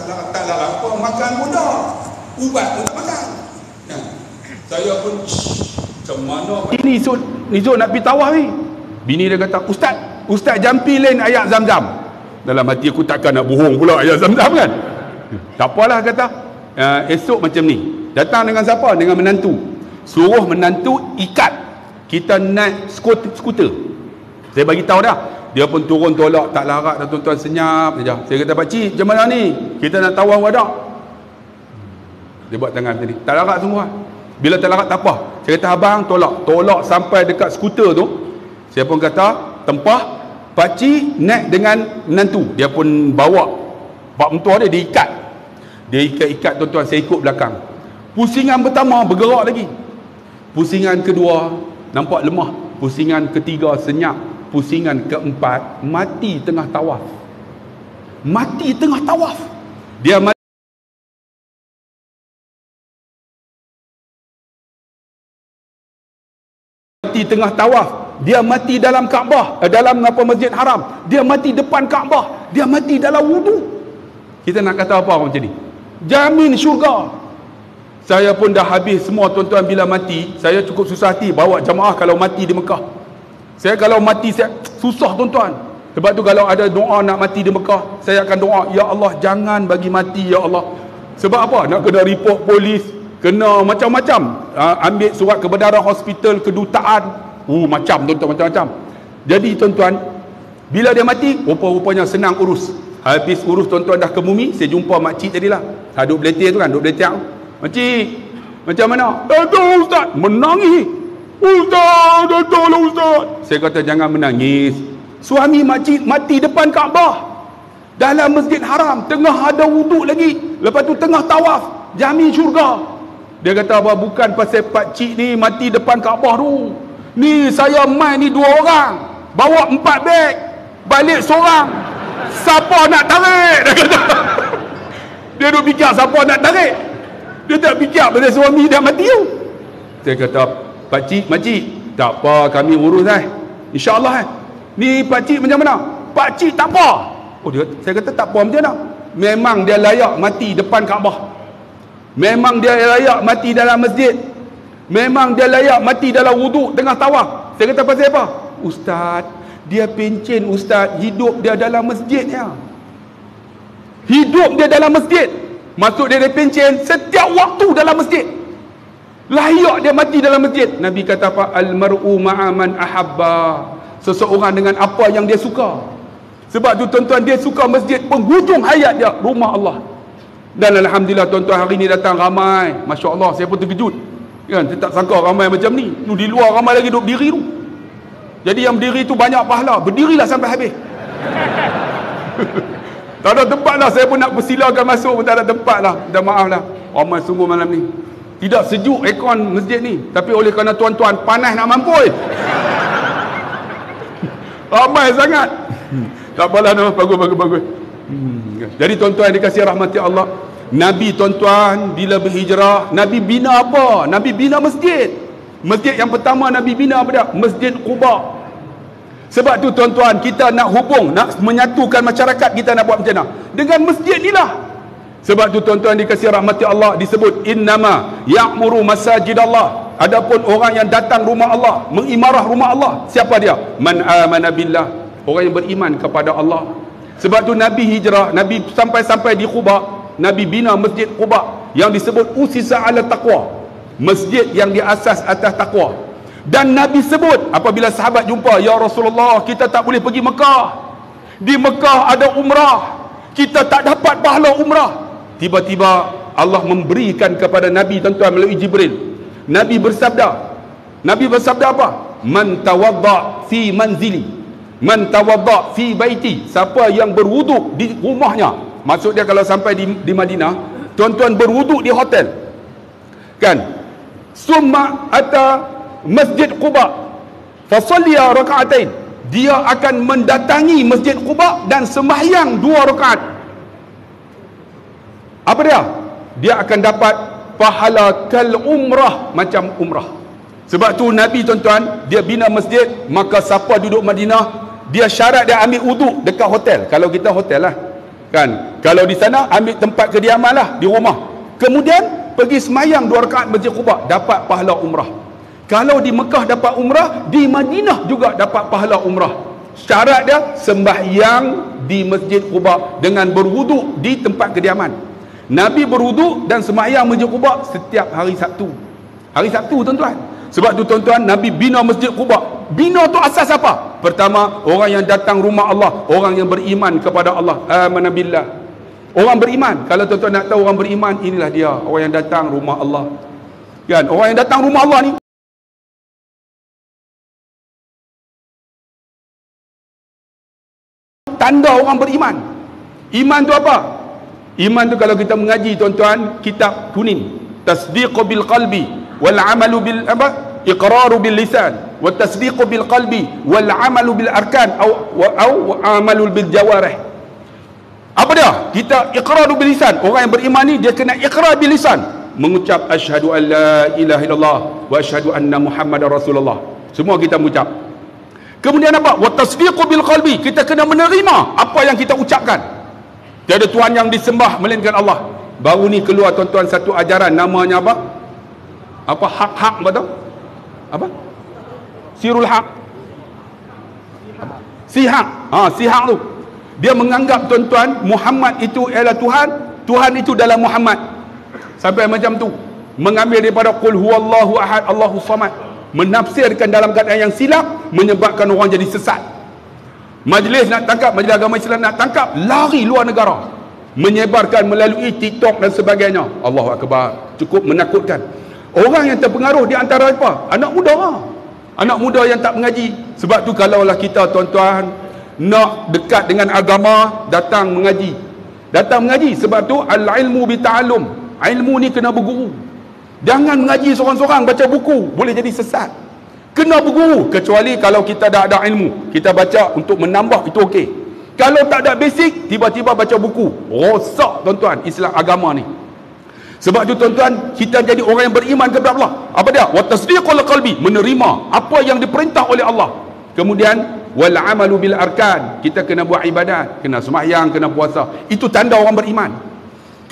tak lah apa makan mudah, ubat pun tak makan. Ya. Saya pun macam mana ini Zul nak pergi tawaf ni. Bini dia kata, Ustaz jampilin ayat Zam-Zam. Dalam hati aku takkan nak bohong pula ayat Zam-Zam kan. Tak apalah kata. Esok macam ni. Datang dengan siapa? Dengan menantu. Suruh menantu ikat. Kita naik skuter. Saya bagi tahu dah. Dia pun turun tolak, tak larat dah tuan-tuan, senyap saja. Saya kata, Pak Cik, macam mana ni? Kita nak tawaf wadak. Dia buat tangan macam ni. Tak larat semua. Bila tak larat tak apa. Saya kata, abang tolak sampai dekat skuter tu. Saya pun kata, tempah, Pak Cik naik dengan menantu. Dia pun bawa bak mentua dia ikat. Dia ikat tuan-tuan, saya ikut belakang. Pusingan pertama bergerak lagi. Pusingan kedua nampak lemah. Pusingan ketiga senyap. Pusingan keempat mati tengah tawaf. Mati tengah tawaf. Dia mati tengah tawaf. Dia mati dalam Kaabah, dalam Masjid Haram. Dia mati depan Kaabah. Dia mati dalam wudu. Kita nak kata apa macam ni? Jamin syurga. Saya pun dah habis semua tuan-tuan. Bila mati, saya cukup susah hati bawa jamaah kalau mati di Mekah. Saya kalau mati saya susah tuan-tuan. Sebab tu kalau ada doa nak mati di Mekah, saya akan doa, ya Allah jangan bagi mati ya Allah. Sebab apa? Nak kena report polis, kena macam-macam. Ambil surat kebenaran hospital, kedutaan, macam tuan-tuan, macam-macam. Jadi tuan-tuan, bila dia mati, rupa-rupanya senang urus. Habis urus tuan-tuan dah ke bumi, saya jumpa makcik tadilah. Duk beletir tu kan, duk beletir. Makcik, macam mana? Aduh Ustaz, menangis. Ustaz, tolong Ustaz. Saya kata jangan menangis. Suami makcik mati depan Kaabah, dalam Masjid Haram, tengah ada wuduk lagi. Lepas tu tengah tawaf, jamin syurga. Dia kata apa? Bukan pasal pakcik ni mati depan Kaabah tu. Ni saya main ni 2 orang, bawa 4 beg, balik seorang. Siapa nak tarik? Dia kata. Dia duk fikir siapa nak tarik. Dia tak fikir pasal suami dah mati tu. Saya kata, pakcik, makcik, tak apa, kami urus InsyaAllah Ni pakcik macam mana? Pakcik tak apa. Saya kata tak apa macam mana? Memang dia layak mati depan Kaabah. Memang dia layak mati dalam masjid. Memang dia layak mati dalam wuduk tengah tawaf. Saya kata pasal apa? Ustaz, dia pencen Ustaz, hidup dia dalam masjidnya. Hidup dia dalam masjid. Maksud dia pencen setiap waktu dalam masjid. Layak dia mati dalam masjid. Nabi kata apa? Al-mar'u ma'aman ahabba. Seseorang dengan apa yang dia suka. Sebab tu tuan-tuan, dia suka masjid penghujung hayat dia, rumah Allah. Dan alhamdulillah tuan-tuan, hari ni datang ramai. Masya Allah, saya pun terkejut. Kan, saya tak sangka ramai macam ni. Tu di luar ramai lagi duduk berdiri tu. Jadi yang berdiri tu banyak pahala. Berdirilah sampai habis. Tak ada tempat lah. Saya pun nak persilakan masuk pun tak ada tempat lah. Dah maaf lah. Ramai sungguh malam ni. Tidak sejuk aircon masjid ni, tapi oleh kerana tuan-tuan panas nak mampus. Ramai sangat. Tak apalah, bagus. Jadi tuan-tuan dikasihi rahmati Allah, Nabi tuan-tuan bila berhijrah, Nabi bina apa? Nabi bina masjid. Masjid yang pertama Nabi bina apa dia? Masjid Quba. Sebab tu tuan-tuan, kita nak hubung, nak menyatukan masyarakat, kita nak buat macam mana? Dengan masjid ni lah. Sebab tu tuan-tuan dikasihi rahmati Allah, disebut innama ya'muru masajid Allah. Adapun orang yang datang rumah Allah, mengimarah rumah Allah, siapa dia? Man amana billah, orang yang beriman kepada Allah. Sebab tu Nabi hijrah, Nabi sampai di Quba, Nabi bina masjid Quba yang disebut usisa ala taqwa, masjid yang diasas atas takwa. Dan Nabi sebut apabila sahabat jumpa, ya Rasulullah, kita tak boleh pergi Mekah. Di Mekah ada umrah, kita tak dapat pahala umrah. Tiba-tiba Allah memberikan kepada Nabi tuan-tuan melalui Jibril. Nabi bersabda apa? Man tawadda fi manzili, man tawadda fi baiti. Siapa yang berwuduk di rumahnya, maksud dia kalau sampai di Madinah, tuan-tuan berwuduk di hotel kan, summa ata Masjid Quba fasalliya raka'atain, dia akan mendatangi Masjid Quba dan sembahyang 2 rakaat. Apa dia? Dia akan dapat pahala kal umrah, macam umrah. Sebab tu Nabi tuan-tuan, dia bina masjid, maka siapa duduk Madinah, dia syarat dia ambil wuduk dekat hotel. Kalau kita hotel lah kan, Kalau di sana ambil tempat kediaman lah, di rumah. Kemudian pergi semayang 2 rakaat Masjid Quba, dapat pahala umrah. Kalau di Mekah dapat umrah, di Madinah juga dapat pahala umrah. Syarat dia sembahyang di Masjid Quba dengan berwuduk di tempat kediaman. Nabi berwuduk dan sembahyang Masjid Quba setiap hari Sabtu. Hari Sabtu tuan-tuan. Sebab tu tuan-tuan, Nabi bina Masjid Quba. Bina tu asas apa? Pertama, orang yang datang rumah Allah, orang yang beriman kepada Allah. Amanah billah. Orang beriman. Kalau tuan-tuan nak tahu orang beriman, inilah dia, orang yang datang rumah Allah. Kan? Orang yang datang rumah Allah ni, tanda orang beriman. Iman tu apa? Iman tu kalau kita mengaji tuan-tuan, kitab kuning, tasdiqu bil qalbi wal amalu bil apa? Iqraru bil lisan wa tasdiqu bil qalbi wal amalu bil arkan au amalu bil jawarih. Apa dia? Kita iqraru bil lisan. Orang yang beriman ni dia kena iqrar bil lisan, mengucap asyhadu an la ilaha illallah wa asyhadu anna muhammadar rasulullah. Semua kita mengucap. Kemudian apa? Wa tasdiqu bil qalbi. Kita kena menerima apa yang kita ucapkan. Tiada Tuhan yang disembah melainkan Allah. Baru ni keluar tuan-tuan satu ajaran, namanya apa? Apa? Hak-hak, betul? Apa? Sirul haq. Sihak. Sihak tu. Dia menganggap tuan-tuan Muhammad itu ialah Tuhan, Tuhan itu dalam Muhammad. Sampai macam tu. Mengambil daripada qul huwallahu ahad Allahu samad. Menafsirkan dalam keadaan yang silap, menyebabkan orang jadi sesat. Majlis nak tangkap, majlis agama Islam nak tangkap, lari luar negara, menyebarkan melalui TikTok dan sebagainya. Allahu akbar. Cukup menakutkan. Orang yang terpengaruh di antara apa? Anak muda lah. Anak muda yang tak mengaji. Sebab tu kalaulah kita tuan-tuan nak dekat dengan agama, datang mengaji. Datang mengaji. Sebab tu al-ilmu bita'allum. Ilmu ni kena berguru. Jangan mengaji seorang-seorang baca buku, boleh jadi sesat. Kena berguru. Kecuali kalau kita dah ada ilmu, kita baca untuk menambah, itu okey. Kalau tak ada basic, tiba-tiba baca buku, rosak tuan-tuan Islam agama ni. Sebab tu tuan-tuan, kita jadi orang yang beriman kepada Allah. Apa dia? Wa tasdiqul qalbi, menerima apa yang diperintah oleh Allah. Kemudian wal amalu bil arkan, kita kena buat ibadat, kena sembahyang, kena puasa. Itu tanda orang beriman.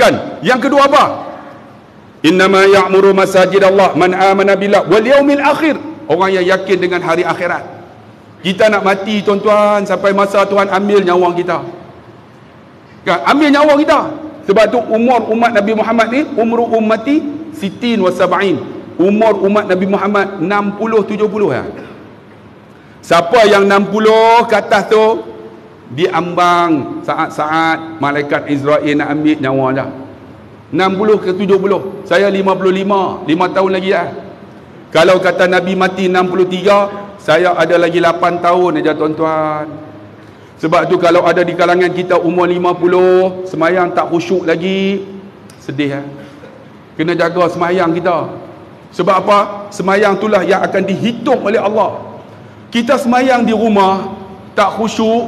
Kan? Yang kedua apa? Innama ya'muru masajid Allah man amana billah wal yaumil akhir. Orang yang yakin dengan hari akhirat. Kita nak mati tuan-tuan, sampai masa Tuhan ambil nyawa kita. Kan? Ambil nyawa kita. Sebab tu umur umat Nabi Muhammad ni, umru ummati sitin wa sab'in. Umur umat Nabi Muhammad 60-70 ya. Siapa yang 60 ke atas tu, diambang saat-saat malaikat Israel nak ambil nyawa dah. 60 ke 70. Saya 55, 5 tahun lagi lah. Kalau kata Nabi mati 63, saya ada lagi 8 tahun aja tuan-tuan. Sebab tu kalau ada di kalangan kita umur 50, semayang tak khusyuk lagi, sedih lah. Kena jaga semayang kita. Sebab apa? Semayang itulah yang akan dihitung oleh Allah. Kita semayang di rumah tak khusyuk,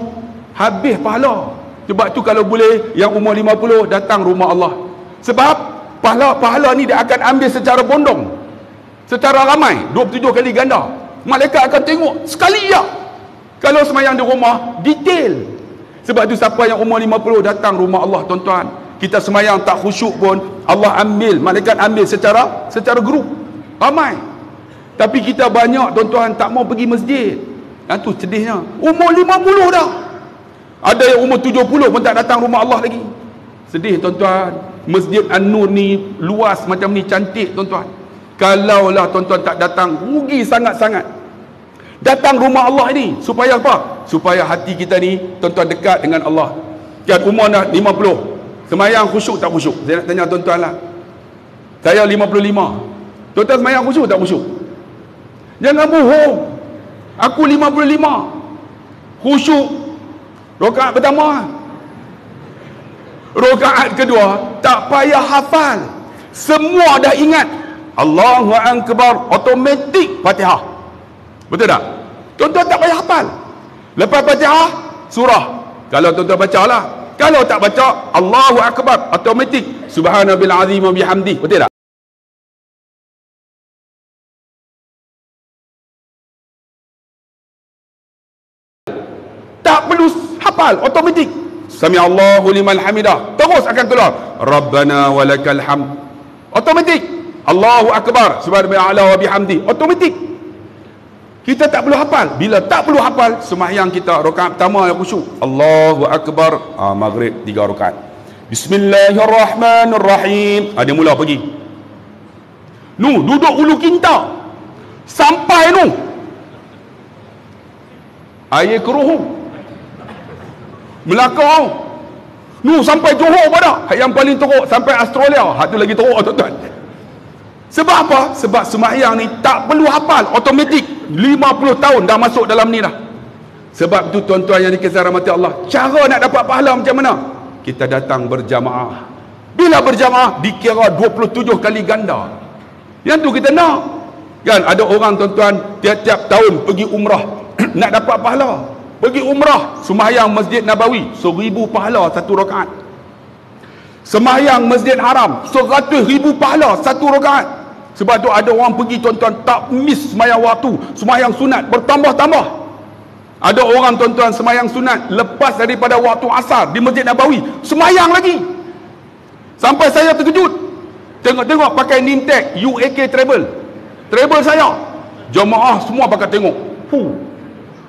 habis pahala. Sebab tu kalau boleh yang umur 50 datang rumah Allah. Sebab pahala ni dia akan ambil secara bondong, secara ramai, 27 kali ganda. Malaikat akan tengok sekali ya. Kalau semayang di rumah, detail. Sebab tu siapa yang umur 50 datang rumah Allah tuan-tuan, kita semayang tak khusyuk pun, Allah ambil, malaikat ambil secara grup, ramai. Tapi kita banyak tuan-tuan tak mau pergi masjid. Itu sedihnya. Umur 50 dah. Ada yang umur 70 pun tak datang rumah Allah lagi. Sedih tuan-tuan. Masjid An-Nur ni luas macam ni, cantik tuan-tuan. Kalaulah tuan-tuan tak datang, rugi sangat-sangat. Datang rumah Allah ini supaya apa? Supaya hati kita ni tuan-tuan dekat dengan Allah. Kan umur dah 50, semayang khusyuk tak khusyuk? Saya nak tanya tuan-tuan lah. Saya 55. Tuan-tuan semayang khusyuk tak khusyuk? Jangan bohong. Aku 55, khusyuk rakaat pertama. Rakaat kedua tak payah hafal, semua dah ingat. Allahu Akbar, automatik Fatihah. Betul tak? Tuan-tuan tak payah hafal. Lepas Fatihah, surah. Kalau tuan-tuan baca lah. Kalau tak baca, Allahu Akbar, automatik Subhanallahi azim wa bihamdi. Betul tak? Tak perlu hafal, automatik Sami Allahu liman hamidah, terus akan keluar Rabbana walakal hamd. Automatik. Allahu akbar subhanallahi wa bihamdi, automatik. Kita tak perlu hafal. Bila tak perlu hafal, sembahyang kita rakaat pertama yang khusyuk, Allahu akbar, maghrib 3 rakaat, Bismillahirrahmanirrahim, dia mula pergi. Duduk ulu kinta sampai air keruh Melaka sampai Johor pada yang paling teruk, sampai Australia, tu lagi teruk tuan-tuan. Sebab apa? Sebab sembahyang ni tak perlu hafal, automatik 50 tahun dah masuk dalam ni dah. Sebab tu tuan-tuan yang dikasihi rahmati Allah, cara nak dapat pahala macam mana? Kita datang berjamaah. Bila berjamaah dikira 27 kali ganda. Yang tu kita nak. Kan ada orang tuan-tuan tiap-tiap tahun pergi umrah nak dapat pahala. Pergi umrah, sembahyang Masjid Nabawi 1000 pahala 1 rakaat. Sembahyang Masjid Haram 100,000 pahala 1 rakaat. Sebab tu ada orang pergi tuan-tuan tak miss sembahyang waktu, sembahyang sunat bertambah-tambah. Ada orang tuan-tuan sembahyang sunat lepas daripada waktu asar di Masjid Nabawi, sembahyang lagi. Sampai saya terkejut. Tengok-tengok pakai name tag UAK Travel saya. Jemaah semua pakai tengok.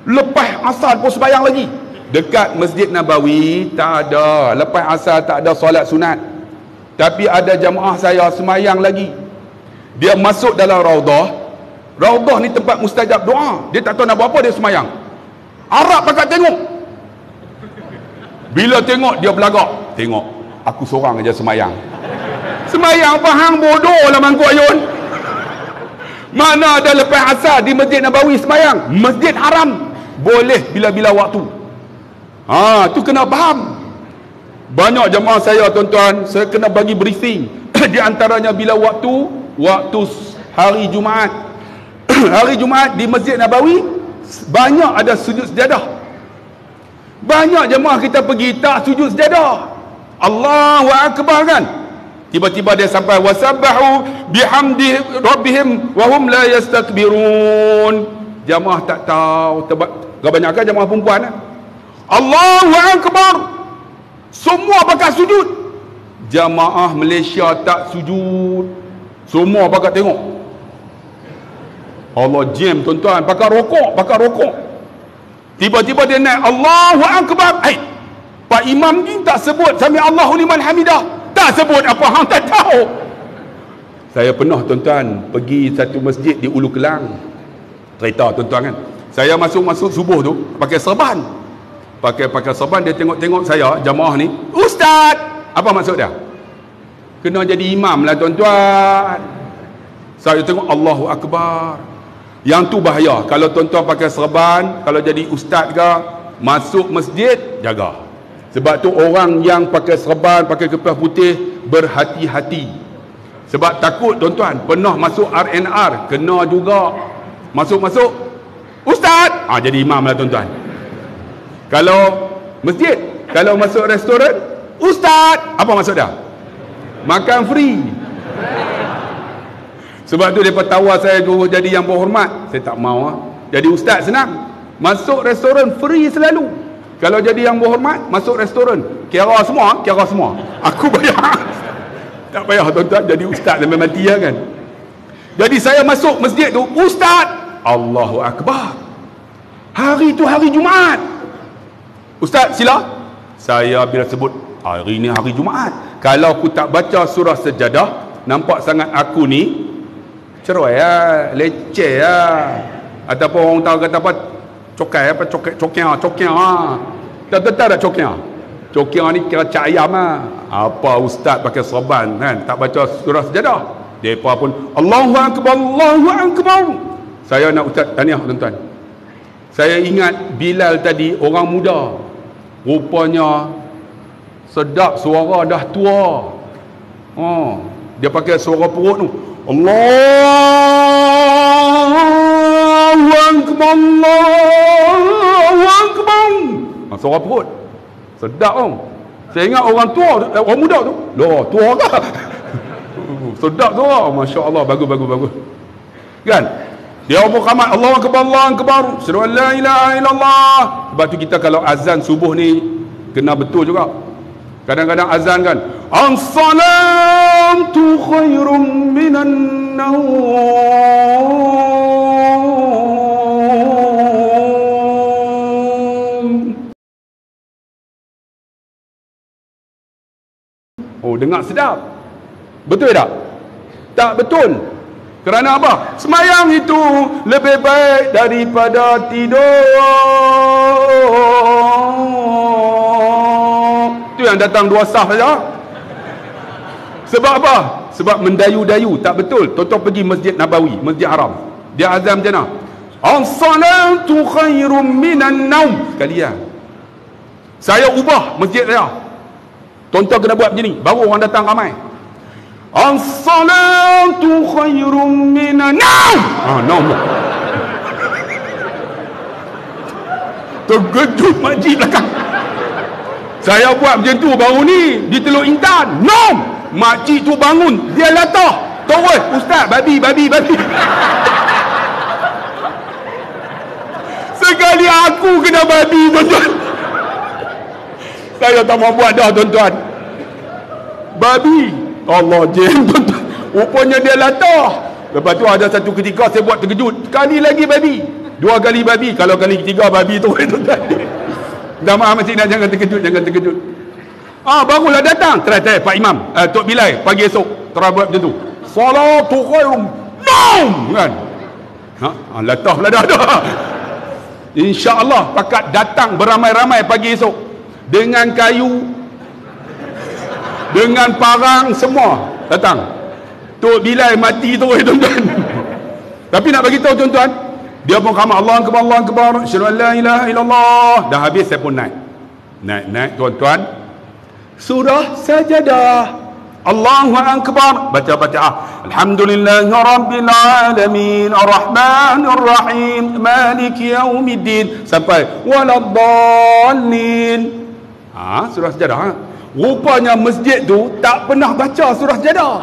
Lepas asar pun sembahyang lagi. Dekat Masjid Nabawi tak ada, lepas asar tak ada solat sunat. Tapi ada jemaah saya sembahyang lagi. Dia masuk dalam Raudah. Raudah ni tempat mustajab doa. Dia tak tahu nak buat apa, dia sembahyang. Arab pakat tengok. Bila tengok dia belagak. Tengok, aku seorang aja sembahyang. Sembahyang apa hang bodoh lah mangkuk ayun. Mana ada lepas asar di Masjid Nabawi sembahyang. Masjid Haram boleh bila-bila waktu. Tu kena faham. Banyak jemaah saya tuan-tuan, saya kena bagi briefing. Di antaranya bila waktu hari Jumaat. Hari Jumaat di Masjid Nabawi banyak ada sujud sejadah. Banyak jemaah kita pergi tak sujud sejadah. Allahu akbar kan. Tiba-tiba dia sampai wasabbahu bihamdi rabbihim wa hum la yastakbirun. Jemaah tak tahu, kebanyakan jemaah perempuan. Allahu akbar, semua pakai sujud. Jemaah Malaysia tak sujud, semua pakai tengok. Allah jam tuan-tuan, pakai rokok. Tiba-tiba dia naik Allahu akbar. Pak Imam ni tak sebut Sami Allahu liman hamidah, tak sebut apa hang tak tahu. Saya pernah tuan-tuan pergi satu masjid di Ulu Kelang. Cerita tuan-tuan kan, saya masuk subuh tu pakai serban. Pakai serban, dia tengok-tengok saya jemaah ni, ustaz. Apa maksud dia? Kena jadi imam lah tuan-tuan. Saya tengok Allahu akbar. Yang tu bahaya. Kalau tuan-tuan pakai serban, kalau jadi ustaz ke, masuk masjid jaga. Sebab tu orang yang pakai serban, pakai kepas putih, berhati-hati. Sebab takut tuan-tuan, pernah masuk RNR, kena juga. Masuk ustaz, jadi imam lah tuan-tuan. Kalau masjid, kalau masuk restoran, ustaz, apa maksud dia? Makan free. Sebab tu mereka tawar saya dulu jadi yang berhormat. Saya tak mau. Jadi ustaz senang, masuk restoran free selalu. Kalau jadi yang berhormat, masuk restoran kira semua. Aku bayar. Tak payah tuan-tuan jadi ustaz sampai mati ya kan. Jadi saya masuk masjid tu, ustaz, Allahu akbar. Hari tu hari Jumaat. Ustaz sila. Saya bila sebut hari ni hari Jumaat, kalau aku tak baca surah Sejadah, nampak sangat aku ni cerai lah, leceh lah, ataupun orang tahu kata apa, cokiang lah. Tak tak cokiang ni kira cak ayam lah. Apa ustaz pakai serban kan, tak baca surah Sejadah, mereka pun Allahu akbar. Saya nak ustaz tahniah tuan-tuan. Saya ingat Bilal tadi, orang muda, rupanya sedap suara, dah tua. Dia pakai suara perut tu, Allahu akbar, Allahu akbar. Suara perut sedap kan. Saya ingat orang tua, orang muda tu, loh tua ke? Sedap suara, masya-Allah, bagus kan. Dia berkamat Allahu akbar, Allahu akbar, asyhadu an la ilaha illallah. Sebab tu kita kalau azan subuh ni kena betul juga. Kadang-kadang azan kan, as-salatu khairum minan naum. Oh, dengar sedap. Betul tak? Tak betul. Kerana apa? Semayang itu lebih baik daripada tidur. Itu yang datang 2 sah saja. Sebab apa? Sebab mendayu-dayu. Tak betul. Tuan-tuan pergi Masjid Nabawi, Masjid Haram, dia azam macam mana? As-salatu khairum minan naum. Sekalian saya ubah masjid saya. Tuan-tuan kena buat macam ni, baru orang datang ramai. As-salatu khairum minan naum. Naum. Terkejut makcik belakang. Saya buat macam tu baru ni di Teluk Intan. Naum. Makcik tu bangun, dia latah. Terus, ustaz, babi. Sekali aku kena babi, tuan-tuan. Saya tak mau buat dah, tuan-tuan. Babi. Allah jem, tuan-tuan. Rupanya dia latah. Lepas tu ada satu ketika saya buat terkejut. Kali lagi babi. 2 kali babi. Kalau kali ketiga babi tu, tuan-tuan. Dah maaf masih nak, jangan terkejut. Barulah datang. Try Pak Imam, Tok Bilal pagi esok try buat macam tu. Salatu khairum naum kan. Latah lah dah. InsyaAllah pakat datang beramai-ramai pagi esok dengan kayu, dengan parang, semua datang. Tok Bilal mati tu, tuan-tuan. Tapi nak bagi tahu tuan-tuan, dia pun khamat Allah akbar, asyhadu an la ilaha illallah. Dah habis saya pun naik tuan-tuan. Surah Sajadah, Allahu akbar, baca alhamdulillahi rabbil alamin arrahmanir rahim maliki yaumiddin sampai waladdallin. Surah Sajadah. Rupanya masjid tu tak pernah baca surah Sajadah.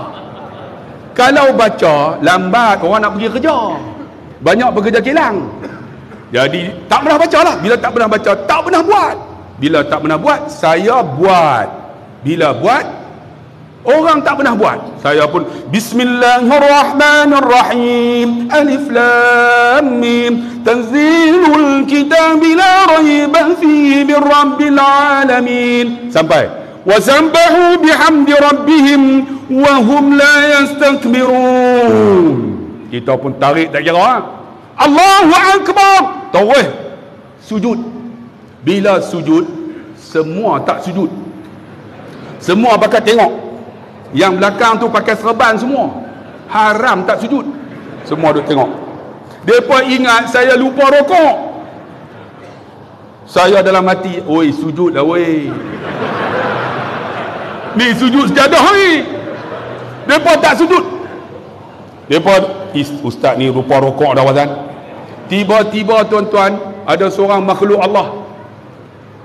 Kalau baca lambat orang nak pergi kerja, banyak pekerja kilang. Jadi tak pernah baca lah. Bila tak pernah baca, tak pernah buat. Bila tak pernah buat, saya buat. Bila buat, orang tak pernah buat, saya pun bismillahirrahmanirrahim alif lam mim tanzilul kitabi la raiba fihi min rabbil alamin sampai wazambahu bihamdi rabbihim wa hum la yastakbirun. Kita pun tarik tak kira. Allahu akbar, terus sujud. Bila sujud, semua tak sujud. Semua pakai tengok. Yang belakang tu pakai serban semua. Haram tak sujud. Semua duk tengok. Depa ingat saya lupa rokok. Saya dalam hati, oi sujud lah oi. Ni sujud sejadah ni. Depa tak sujud. Depa, ustaz ni lupa rokok dah wazan. Tiba-tiba tuan-tuan, ada seorang makhluk Allah.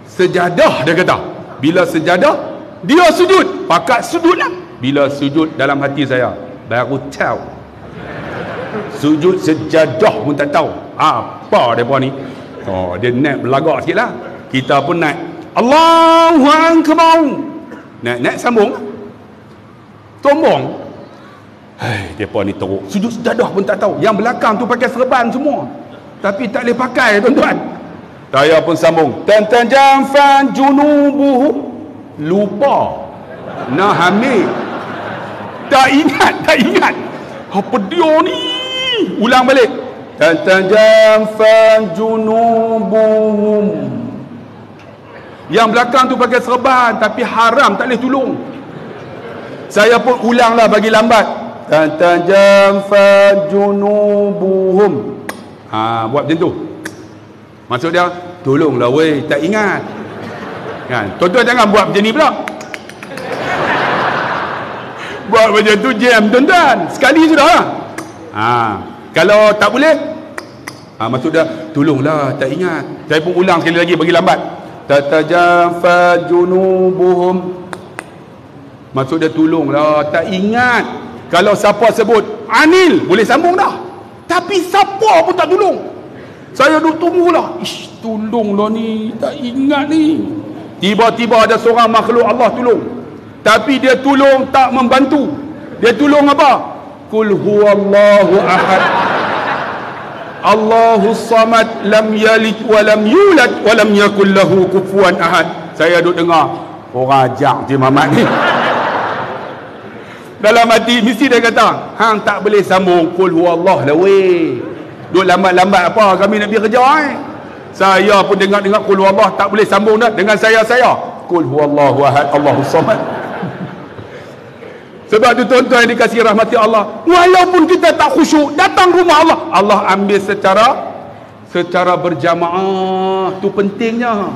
Sejadah dia kata. Bila sejadah, dia sujud. Pakat sujud lah. Bila sujud dalam hati saya, baru tahu. Sujud sejadah pun tak tahu. Apa mereka ni? Dia naik belagak sikit lah. Kita pun naik. Allahu akbar. Naik sambung. Tombong. Mereka ni teruk. Sujud sejadah pun tak tahu. Yang belakang tu pakai serban semua. Tapi tak boleh pakai, tuan-tuan. Saya pun sambung. Tantajafan junubuhum. Lupa nak hamil. Tak ingat. Apa dia ni? Ulang balik. Tantajafan junubuhum. Yang belakang tu pakai serban tapi haram, tak boleh tolong. Saya pun ulanglah bagi lambat. Tantajafan junubuhum. Buat macam tu. Maksud dia, tolonglah weh, tak ingat. Kan? Tuan-tuan jangan buat macam ni pula. Buat macam tu jam, tuan-tuan. Sekali sudah lah. Kalau tak boleh, maksud dia, tolonglah, tak ingat. Saya pun ulang sekali lagi bagi lambat. Tatajafa junubuhum. Maksud dia, tolonglah, tak ingat. Kalau siapa sebut Anil, boleh sambung dah. Tapi siapa pun tak tolong. Saya duduk tunggulah. Tolonglah ni, tak ingat ni. Tiba-tiba ada seorang makhluk Allah tolong. Tapi dia tolong tak membantu. Dia tolong apa? Qul huwallahu ahad. Allahus samad, lam yalid wa lam yulad wa lam yakul lahu kufuwan ahad. Saya duk dengar orang ajak je Mamat ni. Dalam hati mesti dia kata, hang tak boleh sambung qul huwallah lah weh. Duk lambat-lambat apa kami nak pergi kerja Saya pun dengar-dengar qul huwallah tak boleh sambung dah dengan saya. Qul huwallahu ahad, Allahus samad. Sebab tu tuan-tuan yang dikasihi rahmati Allah, walaupun kita tak khusyuk datang rumah Allah, Allah ambil secara berjamaah. Tu pentingnya.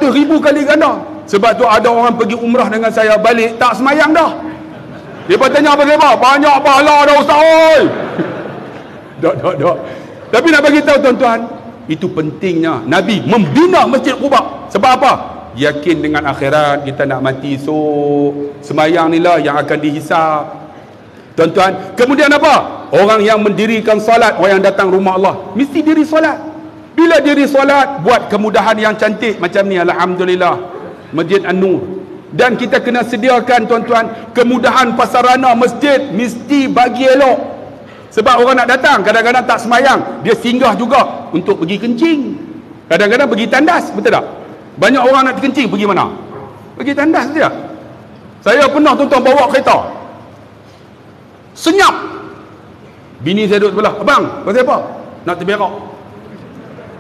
Ribu kali ganda. Sebab tu ada orang pergi umrah dengan saya, balik tak semayang dah. Dia bertanya apa? Banyak pahala dah ustaz oi. Dok. Tapi nak bagi tahu tuan-tuan, itu pentingnya Nabi membina Masjid Quba. Sebab apa? Yakin dengan akhirat, kita nak mati esok. Semayang ni lah yang akan dihisap. Tuan-tuan, kemudian apa? Orang yang mendirikan solat, orang yang datang rumah Allah, mesti diri solat. Bila diri solat, buat kemudahan yang cantik macam ni, alhamdulillah, Masjid An-Nur. Dan kita kena sediakan tuan-tuan kemudahan pasarana masjid, mesti bagi elok. Sebab orang nak datang, kadang-kadang tak semayang, dia singgah juga untuk pergi kencing, kadang-kadang pergi tandas, betul tak? Banyak orang nak kencing, pergi mana? Pergi tandas saja. Saya pernah tuan-tuan bawa kereta, senyap, bini saya duduk sebelah, abang, pasal apa? Nak terberak.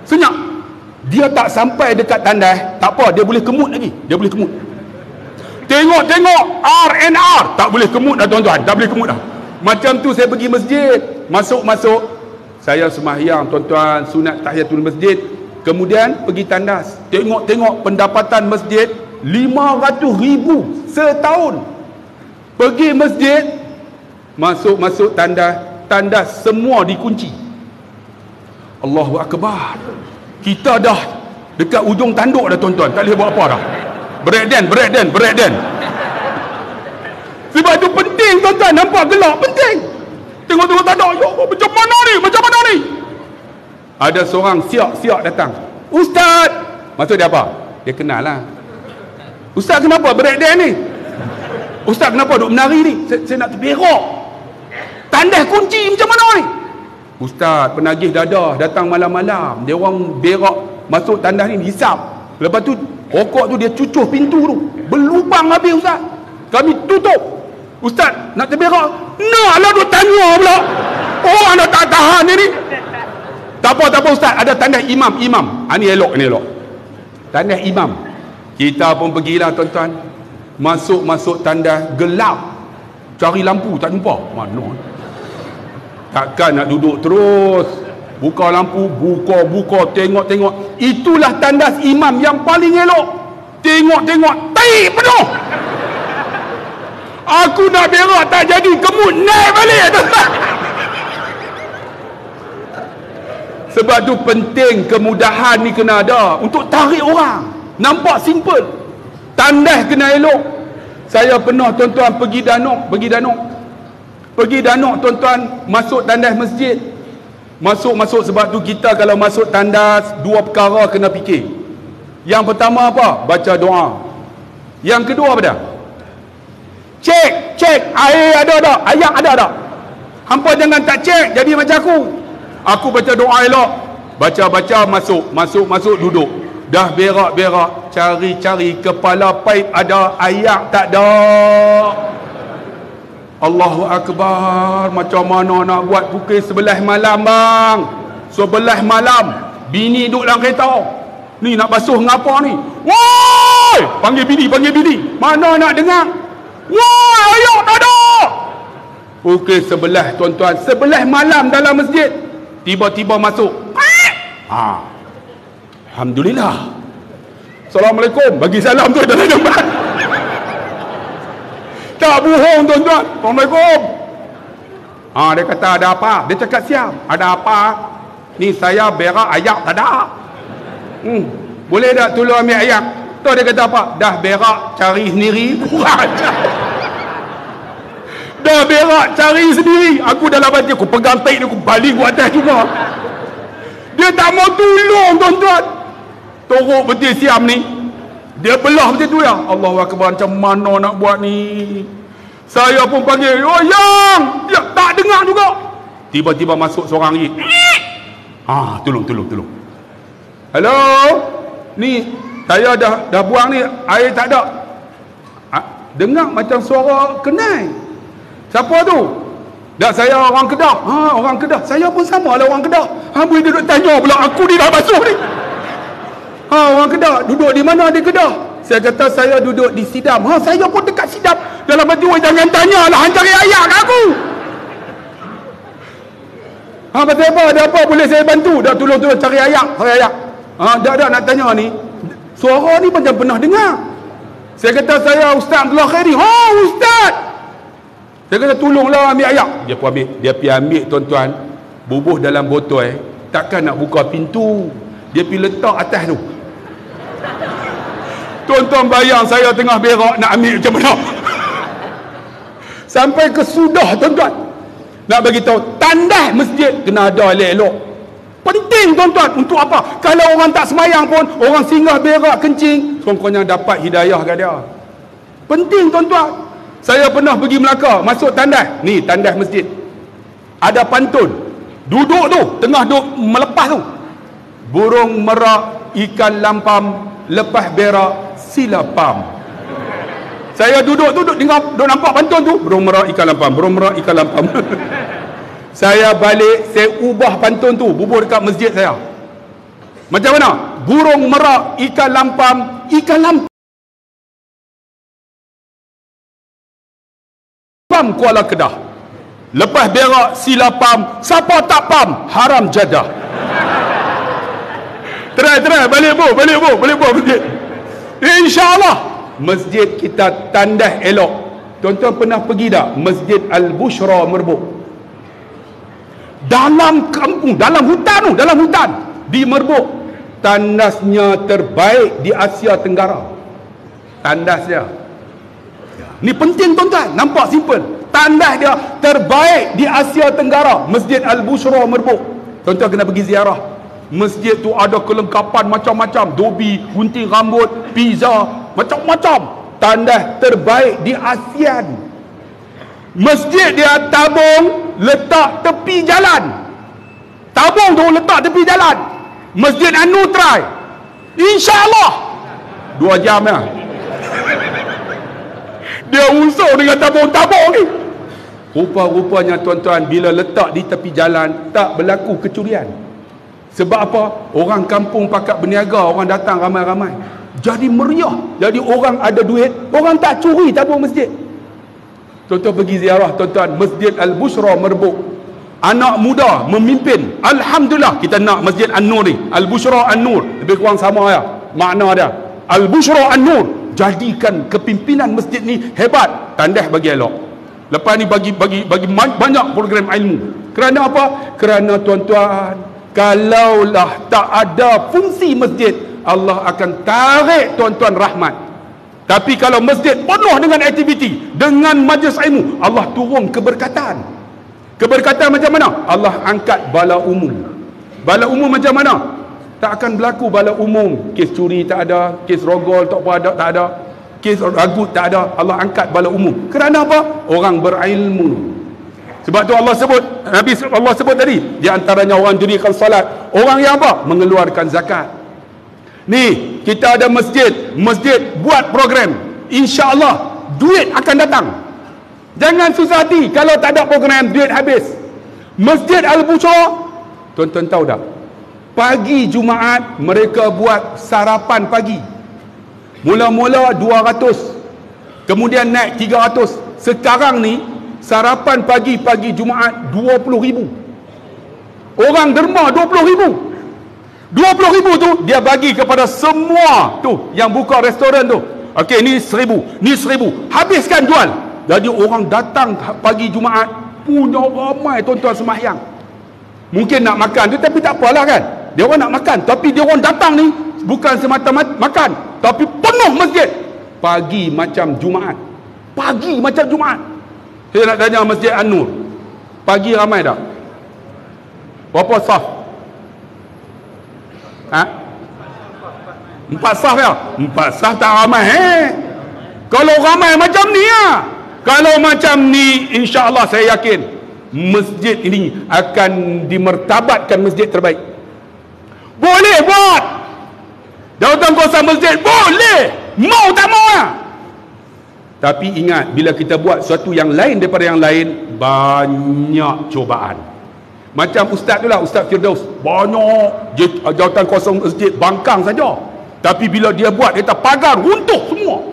Senyap. Dia tak sampai dekat tandas, tak apa, dia boleh kemut lagi. Dia boleh kemut. Tengok R&R, tak boleh kemut dah tuan-tuan, tak boleh kemut dah. Macam tu saya pergi masjid, masuk saya sembahyang tuan-tuan, sunat tahiyatul masjid, kemudian pergi tandas, tengok pendapatan masjid 500,000 setahun. Pergi masjid, masuk tandas semua dikunci. Allahu akbar. Kita dah dekat ujung tanduk dah tuan-tuan, tak boleh buat apa dah. Breakdance. Sebab itu penting tuan-tuan, nampak gelap penting. Tengok tak ada. Ya Allah, macam mana ni? Ada seorang siap datang. Ustaz. Maksud dia apa? Dia kenal lah. Ustaz kenapa breakdance ni? Ustaz kenapa duk menari ni? Saya nak terberak. Tandas kunci macam mana ni? Ustaz penagih dadah datang malam-malam. Dia orang berak masuk tandas ni hisap. Lepas tu rokok tu dia cucuh pintu tu. Berlubang habis ustaz. Kami tutup. Ustaz nak terberak. Nak lah duk tanya pula. Orang dah tak tahan ni. Tak apa ustaz, ada tandas imam. Ni elok. Tandas imam. Kita pun pergilah tuan-tuan. Masuk tandas gelap. Cari lampu tak jumpa. Mana? Takkan nak duduk terus. Buka lampu, buka, tengok. Itulah tandas imam yang paling elok. Tengok, tai penuh. Aku nak berak tak jadi, kemut naik balik. Sebab tu penting kemudahan ni kena ada untuk tarik orang. Nampak simple. Tandas kena elok. Saya pernah tuan-tuan pergi Danok tuan-tuan, masuk tandas masjid. Masuk sebab tu kita kalau masuk tandas, dua perkara kena fikir. Yang pertama apa? Baca doa. Yang kedua apa dah? Cek air ada tak? Ayak ada tak? Hampa jangan tak cek jadi macam aku baca doa elok, baca masuk duduk, dah berak cari kepala paip ada, ayak tak ada. Allahu akbar. Macam mana nak buat pukul 11 malam bang? 11 malam bini duduk dalam kereta ni, nak basuh ngapa ni? Woi, panggil bini. Mana nak dengar? Woi, ayo tak ada. Pukul 11 tuan-tuan, 11 malam dalam masjid. Tiba-tiba masuk. Alhamdulillah. Assalamualaikum. Bagi salam tu dalam jambat. Tak bohong tuan-tuan. Assalamualaikum. Dia kata ada apa? Dia cakap siap. Ada apa? Ni saya berak ayak tak ada. Boleh tak tolong ambil ayak? Tahu dia kata apa? Dah berak cari sendiri. Dah berak cari sendiri. Aku dalam hati aku pegang taik dia, aku baling ke atas juga. Dia tak mau tolong tuan-tuan. Teruk betul siam ni. Dia belah macam tu ya. Allahu Akbar, macam mana nak buat ni. Saya pun panggil, oh yang. Dia tak dengar juga. Tiba-tiba masuk seorang lagi. Tolong. Hello. Ni saya dah buang ni, air tak ada. Dengar macam suara kenal. Siapa tu? Dah saya orang Kedah. Orang Kedah. Saya pun sama lah orang Kedah. Boleh duduk tanya pula aku ni dah basuh ni. Orang Kedah. Duduk di mana di Kedah? Saya kata saya duduk di Sidam. Saya pun dekat Sidam. Dalam hati, jangan tanya lah, hang cari ayat kat aku. Pasal apa? Ada apa boleh saya bantu? Dah tolong cari ayat. Dah nak tanya ni. Suara ni macam pernah dengar. Saya kata saya Ustaz Abdullah Khairi. Ustaz. Saya kata tolonglah ambil ayat. Dia pun ambil. Dia pergi ambil tuan-tuan. Bubuh dalam botol. Takkan nak buka pintu. Dia pergi letak atas tu. Tuan-tuan bayang saya tengah berak nak ambil macam mana. Sampai ke sudah tuan-tuan. Nak bagi tahu tandas masjid kena ada elok-elok. Penting tuan-tuan. Untuk apa? Kalau orang tak semayang pun, orang singgah berak kencing, sekurang-kurangnya dapat hidayah kat dia. Penting tuan-tuan. Saya pernah pergi Melaka, masuk tandas. Ni tandas masjid. Ada pantun. Duduk tu, tengah duduk melepas tu. Burung merak, ikan lampam, lepas berak, sila pam. Saya duduk dengar, nampak pantun tu. Burung merak, ikan lampam, burung merak, ikan lampam. Saya balik, saya ubah pantun tu, bubuh dekat masjid saya. Macam mana? Burung merak, ikan lampam, Kuala Kedah. Lepas berak, sila pam. Siapa tak pam, haram jadah. Try, balik bu masjid. InsyaAllah masjid kita tandas elok. Tuan-tuan pernah pergi tak Masjid Al-Bushra Merbuk? Dalam kampung, dalam hutan di Merbuk. Tandasnya terbaik di Asia Tenggara. Tandas dia. Ni penting tuan-tuan. Nampak simple. Tandas dia terbaik di Asia Tenggara. Masjid Al-Bushra Merbuk. Tuan-tuan kena pergi ziarah. Masjid tu ada kelengkapan macam-macam. Dobi, gunting rambut, pizza, macam-macam. Tandas terbaik di ASEAN. Masjid dia tabung letak tepi jalan. Tabung tu letak tepi jalan. Masjid An-Nur try. InsyaAllah 2 jam ya. Dia usul dengan tabung-tabung ni. Rupa-rupanya tuan-tuan, bila letak di tepi jalan, tak berlaku kecurian. Sebab apa? Orang kampung pakat berniaga, orang datang ramai-ramai. Jadi meriah. Jadi orang ada duit, orang tak curi tabung masjid. Tuan-tuan pergi ziarah tuan-tuan, Masjid Al-Bushra Merbuk. Anak muda memimpin. Alhamdulillah, kita nak Masjid An-Nur ni. Al-Bushra An-Nur. Lebih kurang sama ya makna dia. Al-Bushra An-Nur. Jadikan kepimpinan masjid ni hebat. Tandas bagi elok. Lepas ni bagi banyak program ilmu. Kerana apa? Kerana tuan-tuan, kalaulah tak ada fungsi masjid, Allah akan tarik tuan-tuan rahmat. Tapi kalau masjid penuh dengan aktiviti, dengan majlis ilmu, Allah turun keberkatan. Keberkatan macam mana? Allah angkat bala umum. Bala umum macam mana? Tak akan berlaku bala umum. Kes curi tak ada, kes rogol tak ada, kes ragut tak ada. Allah angkat bala umum. Kerana apa? Orang berilmu. Sebab tu Allah sebut, Allah sebut tadi, di antaranya orang dirikan salat, orang yang apa? Mengeluarkan zakat. Ni, kita ada masjid buat program. InsyaAllah duit akan datang. Jangan susah hati kalau tak ada program, duit habis. Masjid Al-Bushra, tuan-tuan tahu tak? Pagi Jumaat mereka buat sarapan pagi. Mula-mula 200, kemudian naik 300. Sekarang ni sarapan pagi Jumaat 20,000. Orang derma 20,000. 20,000 tu dia bagi kepada semua tu yang buka restoran tu. Okey, ni 1,000, ni 1,000. Habiskan jual. Jadi orang datang pagi Jumaat punya ramai tuan-tuan sembahyang. Mungkin nak makan tu tapi tak apalah kan. Dia orang nak makan tapi dia orang datang ni bukan semata-mata makan tapi penuh masjid. Pagi macam Jumaat. Saya nak tanya Masjid An-Nur, pagi ramai tak? Berapa saf? Ha? 4 saf ya? 4 saf tak ramai Kalau ramai macam ni Kalau macam ni, insya-Allah saya yakin masjid ini akan dimertabatkan masjid terbaik. Boleh buat jawatan masjid, boleh, mau tak mau Tapi ingat, bila kita buat sesuatu yang lain daripada yang lain, banyak cubaan. Macam ustaz tu lah, Ustaz Firdaus, banyak jawatan kuasa masjid bangkang saja. Tapi bila dia buat, dia kata pagar runtuh semua.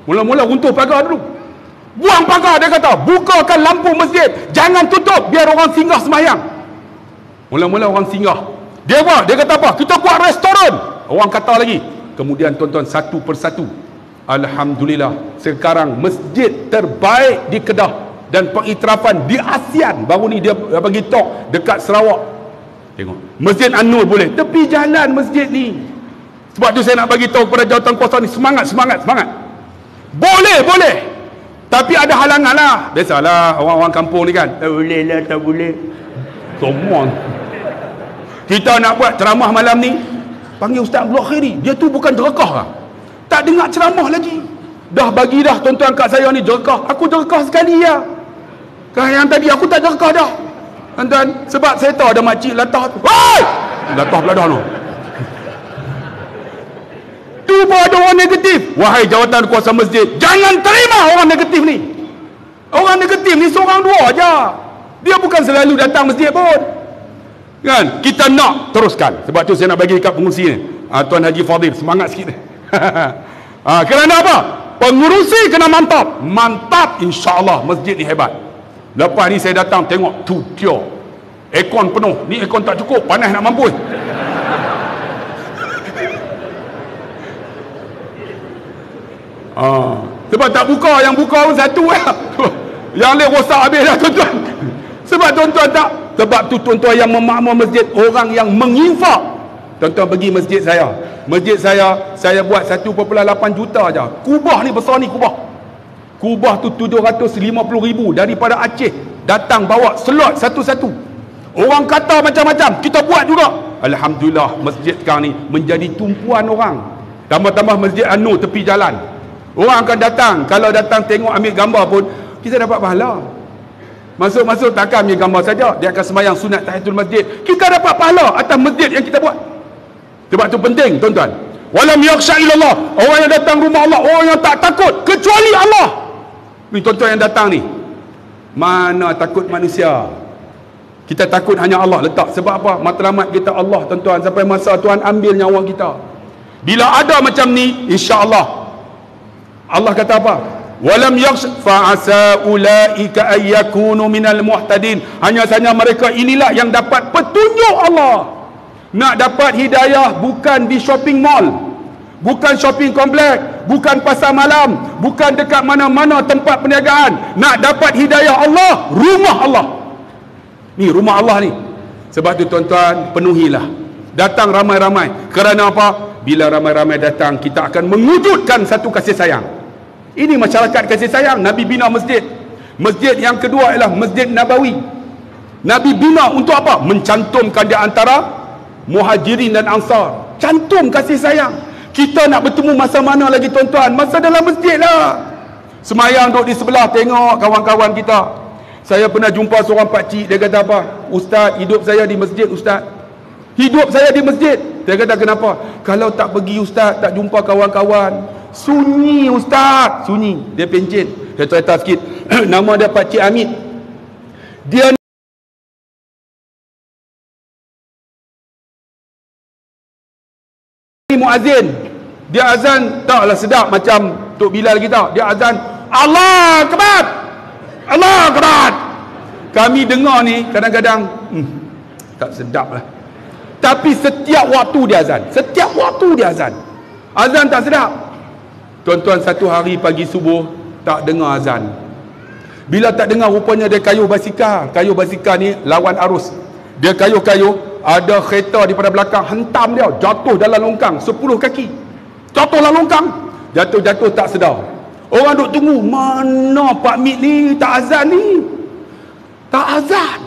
Mula-mula runtuh pagar dulu, buang pagar, dia kata bukakan lampu masjid, jangan tutup biar orang singgah sembahyang. Mula-mula orang singgah, dia buat, dia kata apa? Kita buat restoran, orang kata lagi. Kemudian tuan-tuan, satu persatu, alhamdulillah, sekarang masjid terbaik di Kedah dan pengiktirafan di ASEAN. Baru ni dia bagi talk dekat Sarawak. Tengok, Masjid An-Nur boleh, tepi jalan masjid ni. Sebab tu saya nak bagi tahu kepada jawatankuasa ni, semangat. Boleh. Tapi ada halangan lah. Biasalah orang-orang kampung ni kan, tak boleh lah, tak boleh. Semua kita nak buat ceramah malam ni, panggil Ustaz Abdul Khairi. Dia tu bukan jerakah lah, tak dengar ceramah lagi. Dah bagi dah tuan-tuan kat saya ni jerakah. Aku jerakah sekali ya. Kan yang tadi aku tak jerakah dah tuan-tuan. Sebab saya tahu ada makcik latah tu. Hei! Latah peladah tu. Tu pun ada orang negatif. Wahai jawatan kuasa masjid, jangan terima orang negatif ni. Orang negatif ni seorang dua aja. Dia bukan selalu datang masjid pun. Kan? Kita nak teruskan. Sebab tu saya nak bagi dekat pengurusi ni. Tuan Haji Fadil, semangat sikit. Kerana apa? Pengurusi kena mantap. Mantap, insya-Allah masjid ni hebat. Lepas ni saya datang tengok tu dia. Aircon penuh. Ni aircon tak cukup, panas nak mampus. Sebab tak buka, yang buka pun satu yang lain rosak habis dah tuan-tuan. Sebab tuan-tuan tak, sebab tu tuan-tuan yang memakmur masjid, orang yang menginfak. Tuan-tuan pergi masjid saya. Masjid saya buat 1.8 juta aja. Kubah ni besar ni kubah. Kubah tu 750,000 daripada Aceh datang bawa slot satu-satu. Orang kata macam-macam, kita buat juga. Alhamdulillah, masjid sekarang ni menjadi tumpuan orang. Tambah-tambah Masjid An-Nur tepi jalan. Orang akan datang, kalau datang tengok ambil gambar pun kita dapat pahala. Masuk-masuk takkan ambil gambar saja, dia akan sembahyang sunat tahiyatul masjid. Kita dapat pahala atas masjid yang kita buat. Sebab tu penting tuan-tuan. Walam yakhsha illallah, orang yang datang rumah Allah, orang yang tak takut kecuali Allah. Ni tuan-tuan yang datang ni, mana takut manusia, kita takut hanya Allah letak. Sebab apa? Matlamat kita Allah tuan-tuan, sampai masa Tuhan ambil nyawa kita. Bila ada macam ni, insya-Allah Allah kata apa? Walam yakhsha fa'asa ulaika ayyakunu minal muhtadin. Hanya saja mereka inilah yang dapat petunjuk Allah. Nak dapat hidayah bukan di shopping mall, bukan shopping komplek, bukan pasar malam, bukan dekat mana-mana tempat perniagaan. Nak dapat hidayah Allah, rumah Allah. Ni rumah Allah ni. Sebab tu tuan-tuan, penuhilah. Datang ramai-ramai. Kerana apa? Bila ramai-ramai datang, kita akan mewujudkan satu kasih sayang. Ini masyarakat kasih sayang. Nabi bina masjid. Masjid yang kedua ialah Masjid Nabawi. Nabi bina untuk apa? Mencantumkan di antara Muhajirin dan Ansar. Cantum kasih sayang. Kita nak bertemu masa mana lagi tuan-tuan? Masa dalam masjid lah. Semayang duduk di sebelah, tengok kawan-kawan kita. Saya pernah jumpa seorang pakcik, dia kata apa? Ustaz, hidup saya di masjid Ustaz. Hidup saya di masjid. Saya kata kenapa? Kalau tak pergi Ustaz, tak jumpa kawan-kawan, sunyi Ustaz. Sunyi. Dia pencet. Saya cerita sikit. Nama dia Pakcik Hamid. Dia muazin. Dia azan taklah sedap macam Tok Bilal kita. Dia azan Allah Akbar, Allah Akbar. Kami dengar ni kadang-kadang tak sedap lah. Tapi setiap waktu dia azan. Setiap waktu dia azan. Azan tak sedap. Tuan-tuan, satu hari pagi subuh tak dengar azan. Bila tak dengar, rupanya dia kayuh basikal. Kayuh basikal ni lawan arus. Dia kayuh-kayuh, ada kereta daripada belakang hentam dia, jatuh dalam longkang 10 kaki. Jatuh dalam longkang. Jatuh-jatuh tak sedar. Orang duk tunggu, mana Pak Mit ni tak azan ni. Tak azan.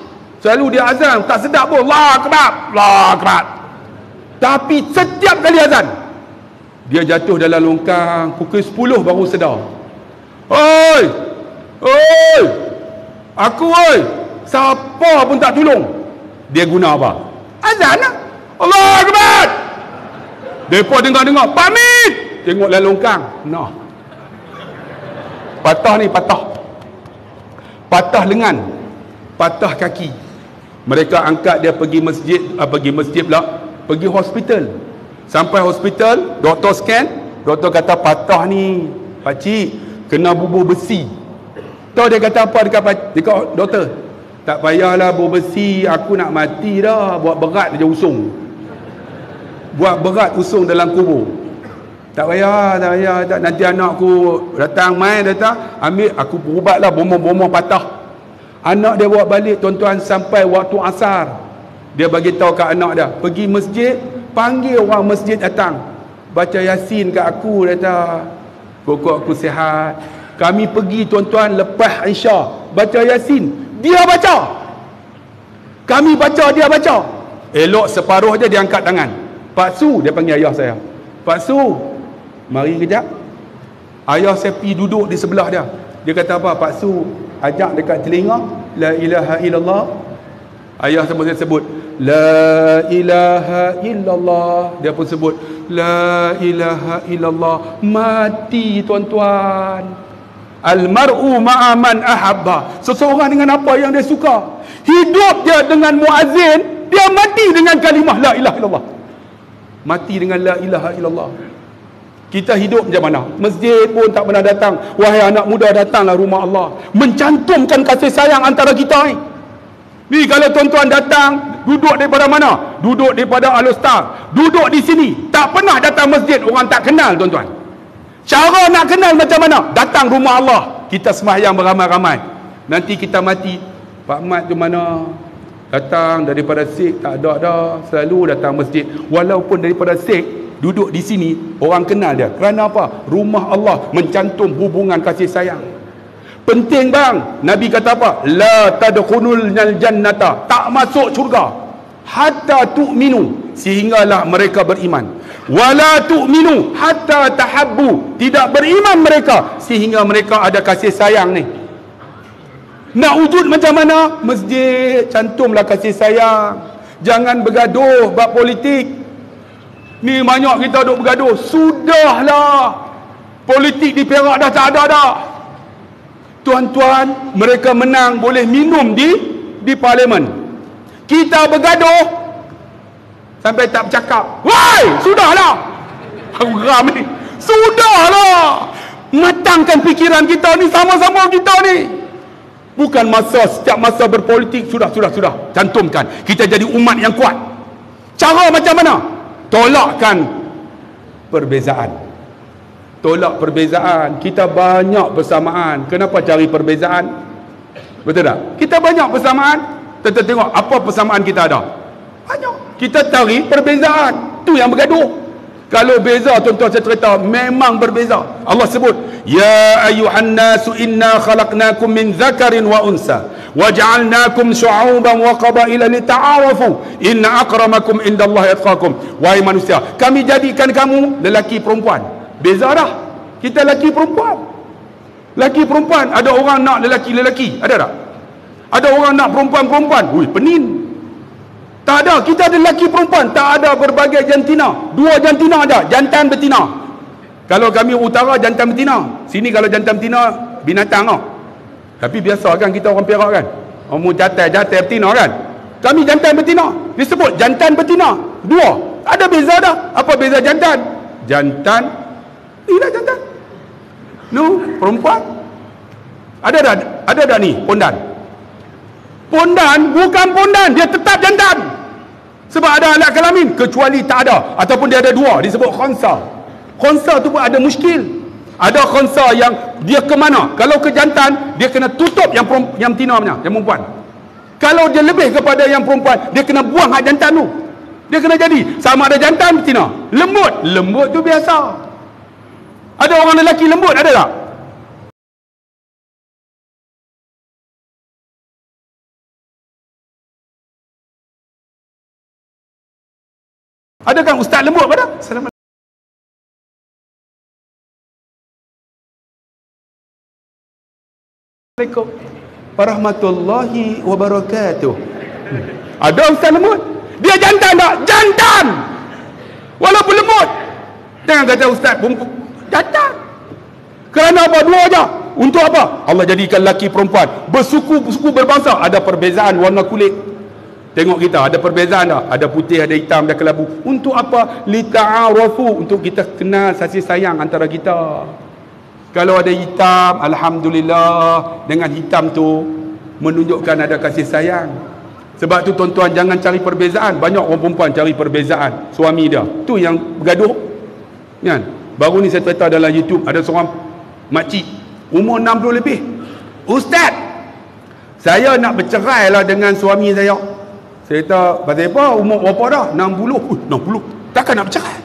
Selalu dia azan, tak sedap pun. Allahu Akbar, Allahu Akbar. Tapi setiap kali azan, dia jatuh dalam longkang pukul 10 baru sedar. Oi! Oi! Aku oi! Siapa pun tak tolong. Dia guna apa? Azan lah. Allahu Akbar. Depa dengar-dengar, Pak Mit! Tengok dalam longkang. Nah. Patah ni, patah. Patah lengan. Patah kaki. Mereka angkat dia pergi masjid pula, pergi hospital. Sampai hospital, doktor scan, doktor kata patah ni, pakcik, kena bubuh besi. Tahu dia kata apa dekat doktor? Tak payahlah bubuh besi, aku nak mati dah, buat berat je usung. Buat berat usung dalam kubur. Tak payah, tak. Nanti anak aku datang, ambil, aku berubatlah bomoh-bomoh patah. Anak dia bawa balik, tuan-tuan, sampai waktu asar. Dia bagi tahu kat anak dia, pergi masjid, panggil orang masjid datang. Baca Yasin kat aku, dia kata, pokok aku sihat. Kami pergi, tuan-tuan, lepas Isya, baca Yasin. Dia baca. Kami baca, dia baca. Elok separuh je dia angkat tangan. Pak Su, dia panggil ayah saya. Pak Su, mari kejap. Ayah saya pergi duduk di sebelah dia. Dia kata apa? Pak Su ajak dekat telinga, la ilaha illallah. Ayah saya sebut la ilaha illallah. Dia pun sebut la ilaha illallah. Mati, tuan-tuan. Al-mar'u ma'a man ahabba. Seseorang dengan apa yang dia suka. Hidup dia dengan muazzin, dia mati dengan kalimah la ilaha illallah. Mati dengan la ilaha illallah. Kita hidup macam mana? Masjid pun tak pernah datang. Wahai anak muda, datanglah rumah Allah. Mencantumkan kasih sayang antara kita ni. Ni kalau tuan-tuan datang, duduk daripada mana? Duduk daripada Al-Ustaz. Duduk di sini. Tak pernah datang masjid, orang tak kenal, tuan-tuan. Cara nak kenal macam mana? Datang rumah Allah. Kita sembahyang beramai-ramai. Nanti kita mati. Pak Mat tu mana? Datang daripada Sik, tak ada dah. Selalu datang masjid. Walaupun daripada Sik, duduk di sini, orang kenal dia. Kerana apa? Rumah Allah mencantum hubungan kasih sayang. Penting bang. Nabi kata apa? La tadkhulul jannata. Tak masuk syurga hatta tu'minu, sehinggalah mereka beriman. Wala tu'minu hatta tahabbu. Tidak beriman mereka sehingga mereka ada kasih sayang ni. Nak wujud macam mana? Masjid, cantumlah kasih sayang. Jangan bergaduh bab politik. Ni banyak kita duk bergaduh. Sudahlah. Politik di Perak dah tak ada dah. Tuan-tuan, mereka menang boleh minum di parlimen. Kita bergaduh sampai tak bercakap. Woi, sudahlah. Aku geram ni. Sudahlah. Matangkan fikiran kita ni, sama-sama kita ni. Bukan setiap masa berpolitik. Sudah. Cantumkan. Kita jadi umat yang kuat. Cara macam mana? Tolakkan perbezaan. Tolak perbezaan. Kita banyak persamaan. Kenapa cari perbezaan? Betul tak? Kita banyak persamaan. Kita tengok apa persamaan kita ada. Banyak. Kita cari perbezaan. Tu yang bergaduh. Kalau beza, tuan-tuan saya cerita, memang berbeza. Allah sebut, ya ayyuhan nasu inna khalaqnakum min dzakarin wa unsa waja'alnakum syu'uban wa qabaila lita'arafu inna akramakum indallahi atqakum. Wahai manusia, kami jadikan kamu lelaki perempuan. Beza dah. Kita lelaki perempuan. Lelaki perempuan. Ada orang nak lelaki-lelaki, ada tak? Ada orang nak perempuan-perempuan. Ui, penin. Tak ada. Kita ada lelaki perempuan. Tak ada berbagai jantina. 2 jantina ada. Jantan betina. Kalau kami utara, jantan betina. Sini kalau jantan betina, binatang tau. Tapi biasa kan kita orang Perak kan. Orang jantan betina kan. Kami jantan betina. Disebut jantan betina. 2. Ada beza dah. Apa beza jantan? Jantan. Inilah jantan. Perempuan. Ada dah ni pondan. Pondan bukan pondan, dia tetap jantan. Sebab ada alat kelamin, kecuali tak ada ataupun dia ada 2, disebut khonsa. Khonsa tu pun ada muskil. Ada khonsa yang dia ke mana? Kalau ke jantan, dia kena tutup yang betina punya, yang perempuan. Kalau dia lebih kepada yang perempuan, dia kena buang hak jantan tu. Dia kena jadi sama ada jantan betina. Lembut tu biasa. Ada orang lelaki lembut, ada tak? Ada kan ustaz lembut pada? Assalamualaikum warahmatullahi wabarakatuh. Ada ustaz lembut? Dia jantan tak? Jantan! Walaupun lembut. Jangan kata ustaz perempuan. Jantan. Kerana apa? Dua aja. Untuk apa? Allah jadikan lelaki perempuan bersuku berbangsa. Ada perbezaan warna kulit. Tengok kita, ada perbezaan tak? Ada putih, ada hitam, ada kelabu. Untuk apa? Lita'arafu. Untuk kita kenal kasih sayang antara kita. Kalau ada hitam, alhamdulillah, dengan hitam tu menunjukkan ada kasih sayang. Sebab tu tuan-tuan jangan cari perbezaan. Banyak orang perempuan cari perbezaan suami dia. Tu yang bergaduh. Kan? Baru ni saya cerita dalam YouTube, ada seorang makcik umur 60 lebih. Ustaz, saya nak bercerai lah dengan suami saya. Saya kata, pasal apa? Umur berapa dah? 60. 60. Takkan nak bercerai?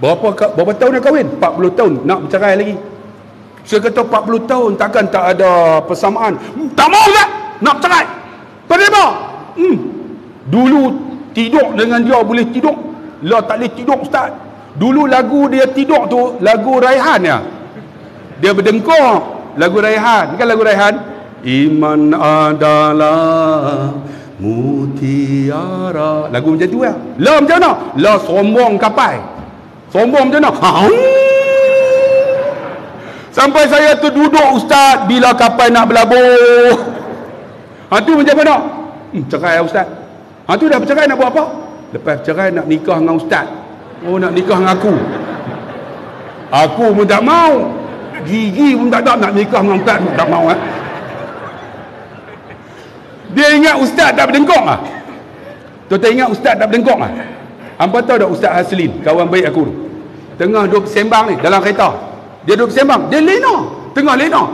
Berapa tahun dah kahwin? 40 tahun nak bercerai lagi. Saya kata 40 tahun takkan tak ada persamaan. Tak mau tak? Nak bercerai. Pasal apa? Dulu tidur dengan dia boleh tidur. Lah tak boleh tidur ustaz. Dulu lagu dia tidur tu lagu Raihan ya. Dia berdengkur lagu Raihan. Kan lagu Raihan? Iman adalah mutiara. Lagu macam tu ya. Lah macam mana? Lah sombong kapai. Sombong macam mana? Sampai saya tu duduk ustaz bila kapai nak berlabuh. Tu macam mana? Cerai ustaz. Tu dah bercerai nak buat apa? Lepas bercerai nak nikah dengan ustaz. Oh, nak nikah dengan aku. Aku pun tak mau. Gigi pun tak ada nak nikah dengan ustaz pun tak mau. Dia ingat ustaz tak berdengkok lah. Tuan-tuan ingat ustaz tak berdengkok lah. Hampa tahu tak Ustaz Haslin, kawan baik aku tu, tengah duduk sembang ni dalam kereta. Dia duduk sembang, dia lena. Tengah lena.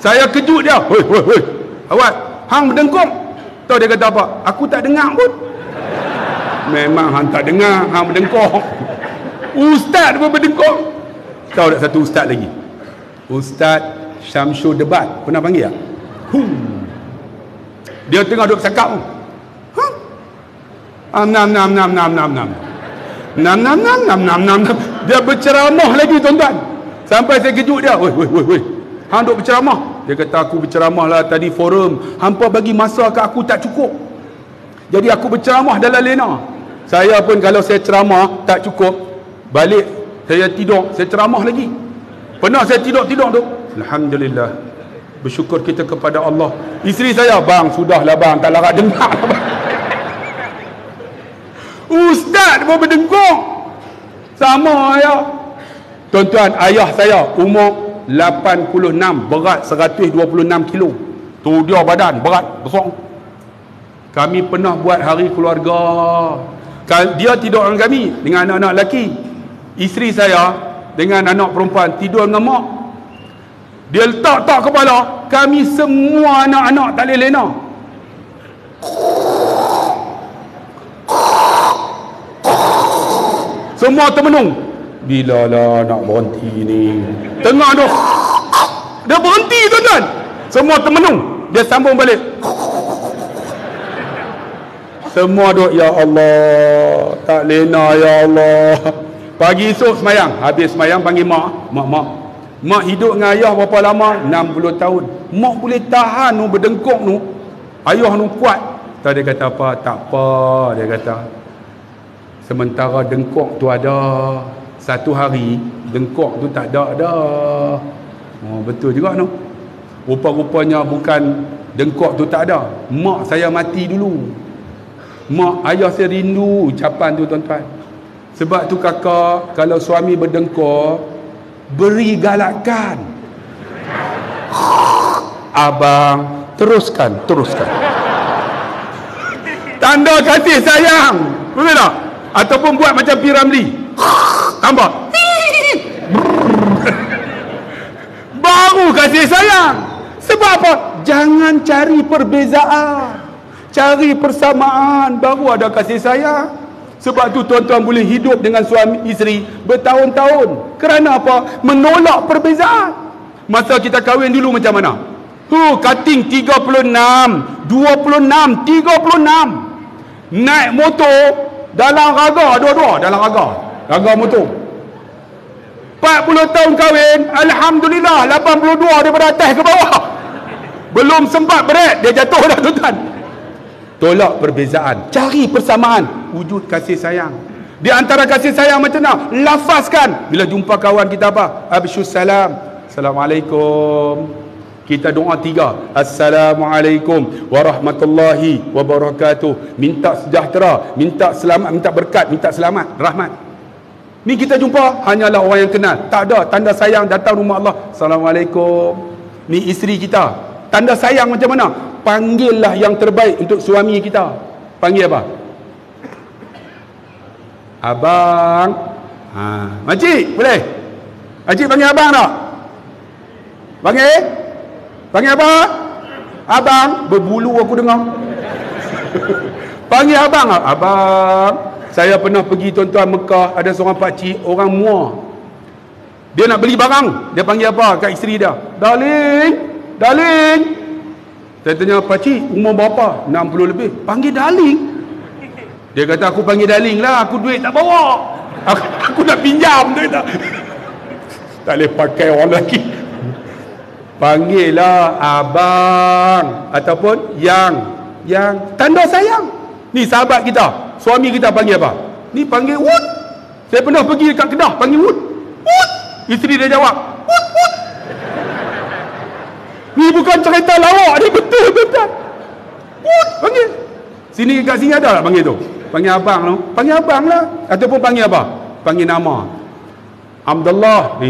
Saya kejut dia. Hoi. Awak, hang berdengkok. Tahu dia kata apa? Aku tak dengar pun. Memang hang tak dengar, hang berdengkok. Ustaz pun berdengkok. Tahu tak satu ustaz lagi? Ustaz Syamsul Debat. Pernah panggil tak? Dia tengah duduk cakap. Dia berceramah lagi tuan-tuan. Sampai saya kejut dia. Woi. Hang duk berceramah. Dia kata aku berceramah lah tadi forum. Hampa bagi masa ke aku tak cukup. Jadi aku berceramah dalam lena. Saya pun kalau saya ceramah tak cukup, balik saya tidur, saya ceramah lagi. Pernah saya tidur tu. Alhamdulillah. Bersyukur kita kepada Allah. Isteri saya, bang, sudahlah bang, tak larat dengar. Ustaz pun berdengkok. Sama ya. Tuan-tuan, ayah saya umur 86, berat 126 kilo. Tu dia badan berat besar. Kami pernah buat hari keluarga. Dia tidur dengan kami dengan anak-anak lelaki. Isteri saya dengan anak perempuan tidur dengan mak. Dia letak kepala. Kami semua anak-anak tak boleh lena. Semua termenung. Bila lah nak berhenti ni? Tengah tu dia berhenti tuan-tuan. Semua termenung. Dia sambung balik. Semua duk, ya Allah, tak lena ya Allah. Pagi esok semayang. Habis semayang panggil mak. Mak hidup dengan ayah berapa lama? 60 tahun. Mak boleh tahan nu berdengkok nu. Ayah nu kuat. Tak, dia kata apa? Tak apa, dia kata. Sementara dengkok tu ada, satu hari dengkok tu tak ada dah. Oh, betul juga no. Rupa-rupanya bukan dengkok tu tak ada. Mak saya mati dulu. Mak ayah saya rindu ucapan tu tuan-tuan. Sebab tu kakak, kalau suami berdengkok, beri galakan. Abang, teruskan. Tanda kasih sayang. Betul tak? Ataupun buat macam P. Ramlee. Tambah. Baru kasih sayang. Sebab apa? Jangan cari perbezaan. Cari persamaan, baru ada kasih sayang. Sebab tu tuan-tuan boleh hidup dengan suami isteri bertahun-tahun. Kerana apa? Menolak perbezaan. Masa kita kahwin dulu macam mana? Cutting 36, 26, 36. Naik motor dalam raga, dua-dua dalam raga motor. 40 tahun kahwin, alhamdulillah 82 daripada atas ke bawah. Belum sempat break, dia jatuh dah tuan-tuan. Tolak perbezaan, cari persamaan, wujud kasih sayang. Di antara kasih sayang macam mana? Lafazkan. Bila jumpa kawan kita apa? Absyus salam. Assalamualaikum. Kita doa 3. Assalamualaikum warahmatullahi wabarakatuh. Minta sejahtera, minta selamat, minta berkat, minta selamat, rahmat. Ni kita jumpa hanyalah orang yang kenal. Tak ada tanda sayang datang rumah Allah. Assalamualaikum. Ni isteri kita. Tanda sayang macam mana? Panggillah yang terbaik untuk suami kita. Panggil apa? Abang. Makcik, boleh? Makcik panggil abang tak? Panggil apa? Abang. Berbulu aku dengar. Panggil abang. Abang, saya pernah pergi tuan-tuan Mekah, ada seorang pakcik, orang Muar. Dia nak beli barang. Dia panggil apa kat isteri dia? Darling. Saya tanya, pakcik umur berapa? 60 lebih. Panggil darling. Dia kata, aku panggil darling lah, aku duit tak bawa. Aku nak pinjam duit tak. Tak boleh pakai orang lelaki. Panggil lah abang ataupun yang tanda sayang. Ni sahabat kita, suami kita panggil apa? Ni panggil Wood. Saya pernah pergi dekat Kedah, panggil Wood. Isteri dia jawab Wood. Ni bukan cerita lawak, ni betul. Wood panggil. Sini kat sini ada tak panggil tu? Panggil abang tu. Panggil abang lah. Ataupun panggil apa? Panggil nama. Abdullah.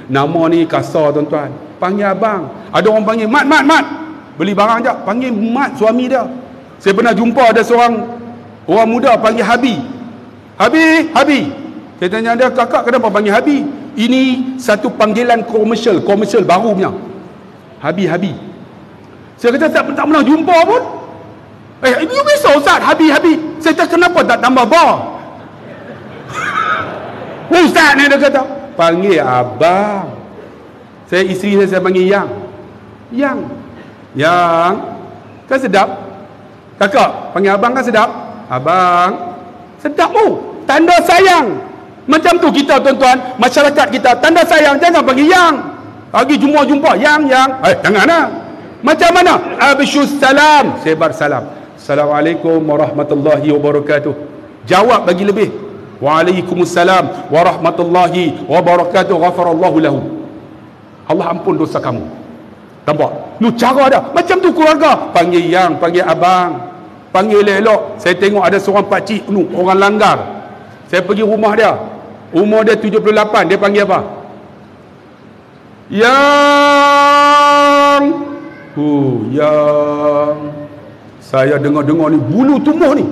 Nama ni kasar tuan-tuan. Panggil abang. Ada orang panggil mat. Beli barang je, panggil mat suami dia. Saya pernah jumpa ada seorang orang muda panggil Habi. Saya tanya dia, kakak kenapa panggil Habi? Ini satu panggilan komersial baru punya. Habi. Saya kata tak pernah jumpa pun. Ini bisa Ustaz, Habi. Saya kata kenapa tak tambah bar? Ustaz ni dia kata, panggil abang. Saya isteri saya panggil Yang. Kan sedap? Kakak, panggil abang kan sedap? Abang. Sedap tanda sayang. Macam tu kita tuan-tuan, masyarakat kita, tanda sayang, jangan panggil yang. Lagi jumpa yang. Janganlah. Macam mana? Absyus salam. Sebar salam. Assalamualaikum warahmatullahi wabarakatuh. Jawab bagi lebih. Waalaikumsalam warahmatullahi wabarakatuh. Ghafarallahu lahu. Allah ampun dosa kamu. Nampak? Lu cara dah. Macam tu keluarga. Panggil yang, panggil abang. Panggil elok. Saya tengok ada seorang pakcik orang langgar. Saya pergi rumah dia. Umur dia 78. Dia panggil apa? Yang. Yang. Saya dengar-dengar ni bulu tumbuh ni.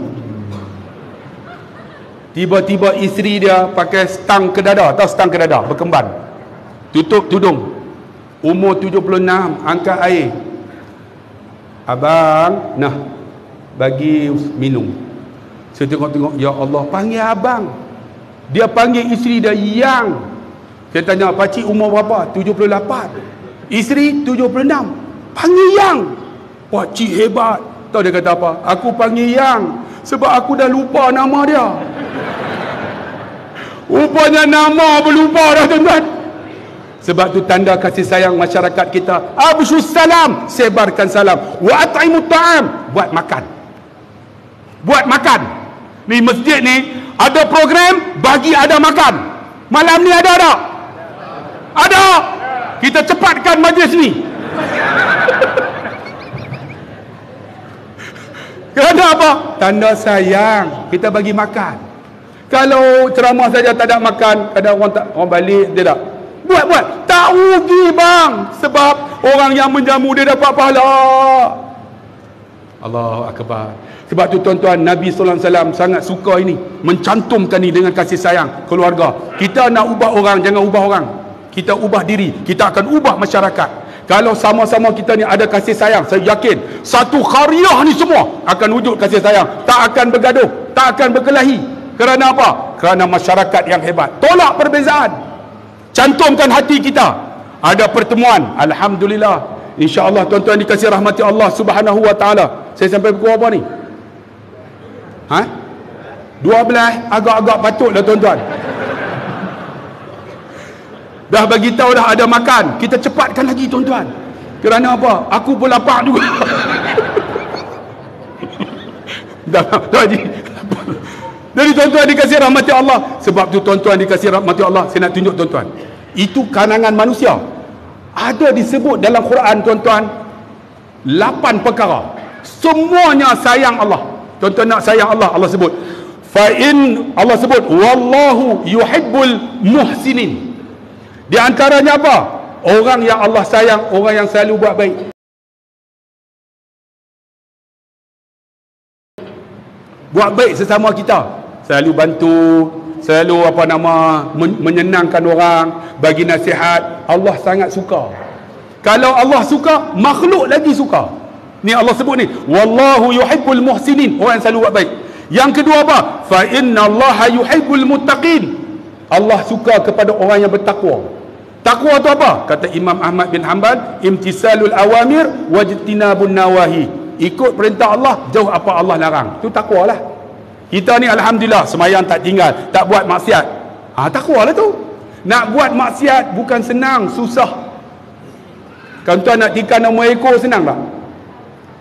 Tiba-tiba isteri dia pakai stang ke dada. Tahu stang ke dada? Berkemban. Tutup tudung. Umur 76, angkat air. Abang, nah, bagi minum. Saya tengok-tengok, ya Allah, panggil abang. Dia panggil isteri dia yang. Saya tanya, pakcik umur berapa? 78. Isteri 76. Panggil yang. Pakcik hebat. Tahu dia kata apa? Aku panggil yang sebab aku dah lupa nama dia. Rupanya nama berlupa dah tuan-tuan. Sebab tu tanda kasih sayang masyarakat kita. Absyus salam, sebarkan salam. Wa at'imut ta'am, buat makan. Ni masjid ni ada program bagi ada makan. Malam ni ada tak? Ada. Kita cepatkan majlis ni. Kerana apa? Tanda sayang. Kita bagi makan. Kalau ceramah saja tak ada makan, ada orang balik dia tak buat. Tak rugi bang. Sebab orang yang menjamu dia dapat pahala. Allahu akbar. Sebab tu tuan-tuan, Nabi sallallahu alaihi wasallam sangat suka ini, mencantumkan ini dengan kasih sayang keluarga. Kita nak ubah orang, jangan ubah orang. Kita ubah diri, kita akan ubah masyarakat. Kalau sama-sama kita ni ada kasih sayang, saya yakin satu qaryah ni semua akan wujud kasih sayang. Tak akan bergaduh, tak akan berkelahi. Kerana apa? Kerana masyarakat yang hebat. Tolak perbezaan. Cantumkan hati kita. Ada pertemuan, alhamdulillah. InsyaAllah tuan-tuan dikasih rahmati Allah Subhanahu wa ta'ala. Saya sampai pukul apa ni? 12. Agak-agak patut lah tuan-tuan. Dah bagi tahu dah ada makan. Kita cepatkan lagi tuan-tuan. Kerana apa? Aku pun lapar juga. Dah Haji. Jadi tuan-tuan dikasih rahmati Allah. Sebab tu tuan-tuan dikasih rahmati Allah, saya nak tunjuk tuan-tuan. Itu karangan manusia. Ada disebut dalam Quran tuan-tuan 8 perkara. Semuanya sayang Allah. Tuan-tuan nak sayang Allah, Allah sebut Allah sebut wallahu yuhibbul muhsinin. Di antaranya apa? Orang yang Allah sayang, orang yang selalu buat baik. Buat baik sesama kita, selalu bantu, selalu menyenangkan orang, bagi nasihat. Allah sangat suka. Kalau Allah suka, makhluk lagi suka. Ni Allah sebut ni, wallahu yuhibbul muhsinin, orang yang selalu buat baik. Yang kedua apa? Fa innallaha yuhibbul muttaqin. Allah suka kepada orang yang bertakwa. Takwa tu apa? Kata Imam Ahmad bin Hanbal, imtisalul awamir wajtinabun nawahi. Ikut perintah Allah, jauh apa Allah larang. Itu takwa lah. Kita ni alhamdulillah semayang tak tinggal, tak buat maksiat. Takwa lah tu. Nak buat maksiat bukan senang, susah. Kalau tuan nak ikan nombor ekor senang tak?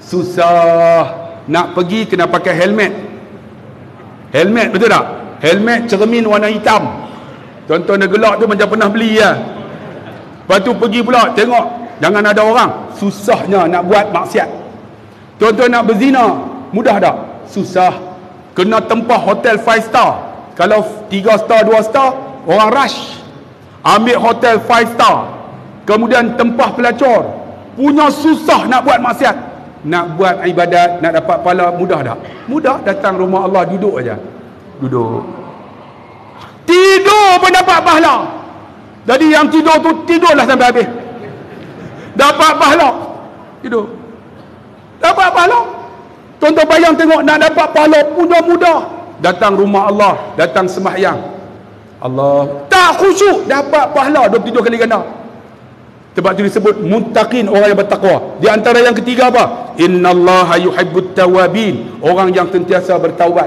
Susah. Nak pergi kena pakai helmet. Helmet betul tak? Helmet cermin warna hitam. Tuan-tuan dah gelak tu macam pernah beli lah. Lepas tu pergi pula tengok jangan ada orang. Susahnya nak buat maksiat. Tuan-tuan nak berzina, mudah tak? Susah. Kena tempah hotel 5 star. Kalau 3 star 2 star, orang rush. Ambil hotel 5 star, kemudian tempah pelacur. Punya susah nak buat maksiat. Nak buat ibadat, nak dapat pahala, mudah tak? Mudah. Datang rumah Allah, duduk aja. Duduk. Tidur pun dapat pahala. Jadi yang tidur tu tidurlah sampai habis. Dapat pahala. Tidur. Dapat pahala. Tuan-tuan bayang tengok, nak dapat pahala punya mudah. Datang rumah Allah, datang sembahyang. Allah tak khusyuk, dapat pahala 27 kali ganda. Sebab tu disebut muttaqin, orang yang bertakwa. Di antara yang ketiga apa? Innallaha yuhibbut tawabin, orang yang sentiasa bertaubat.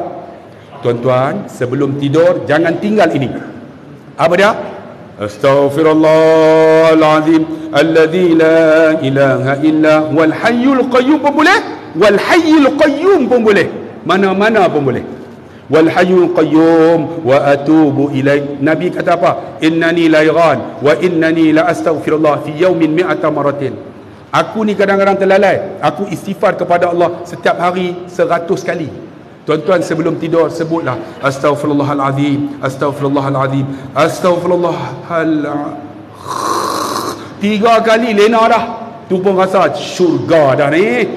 Tuan-tuan, sebelum tidur jangan tinggal ini. Apa dia? Astaghfirullahalazim alladzi la ilaha illa wal hayyul qayyum pun boleh, wal hayyul qayyum pun boleh, mana-mana pun boleh. Wal hayyul qayyum wa atubu ilaih. Nabi kata apa? Innani la ighan wa innani la astaghfirullah fi yawmin mi'ata maratin. Aku ni kadang-kadang terlalai, aku istighfar kepada Allah setiap hari 100 kali. Tuan-tuan sebelum tidur sebutlah astaghfirullahalazim, astaghfirullahalazim, astaghfirullahal. 3 kali lena dah. Tu pun rasa syurga dah ni.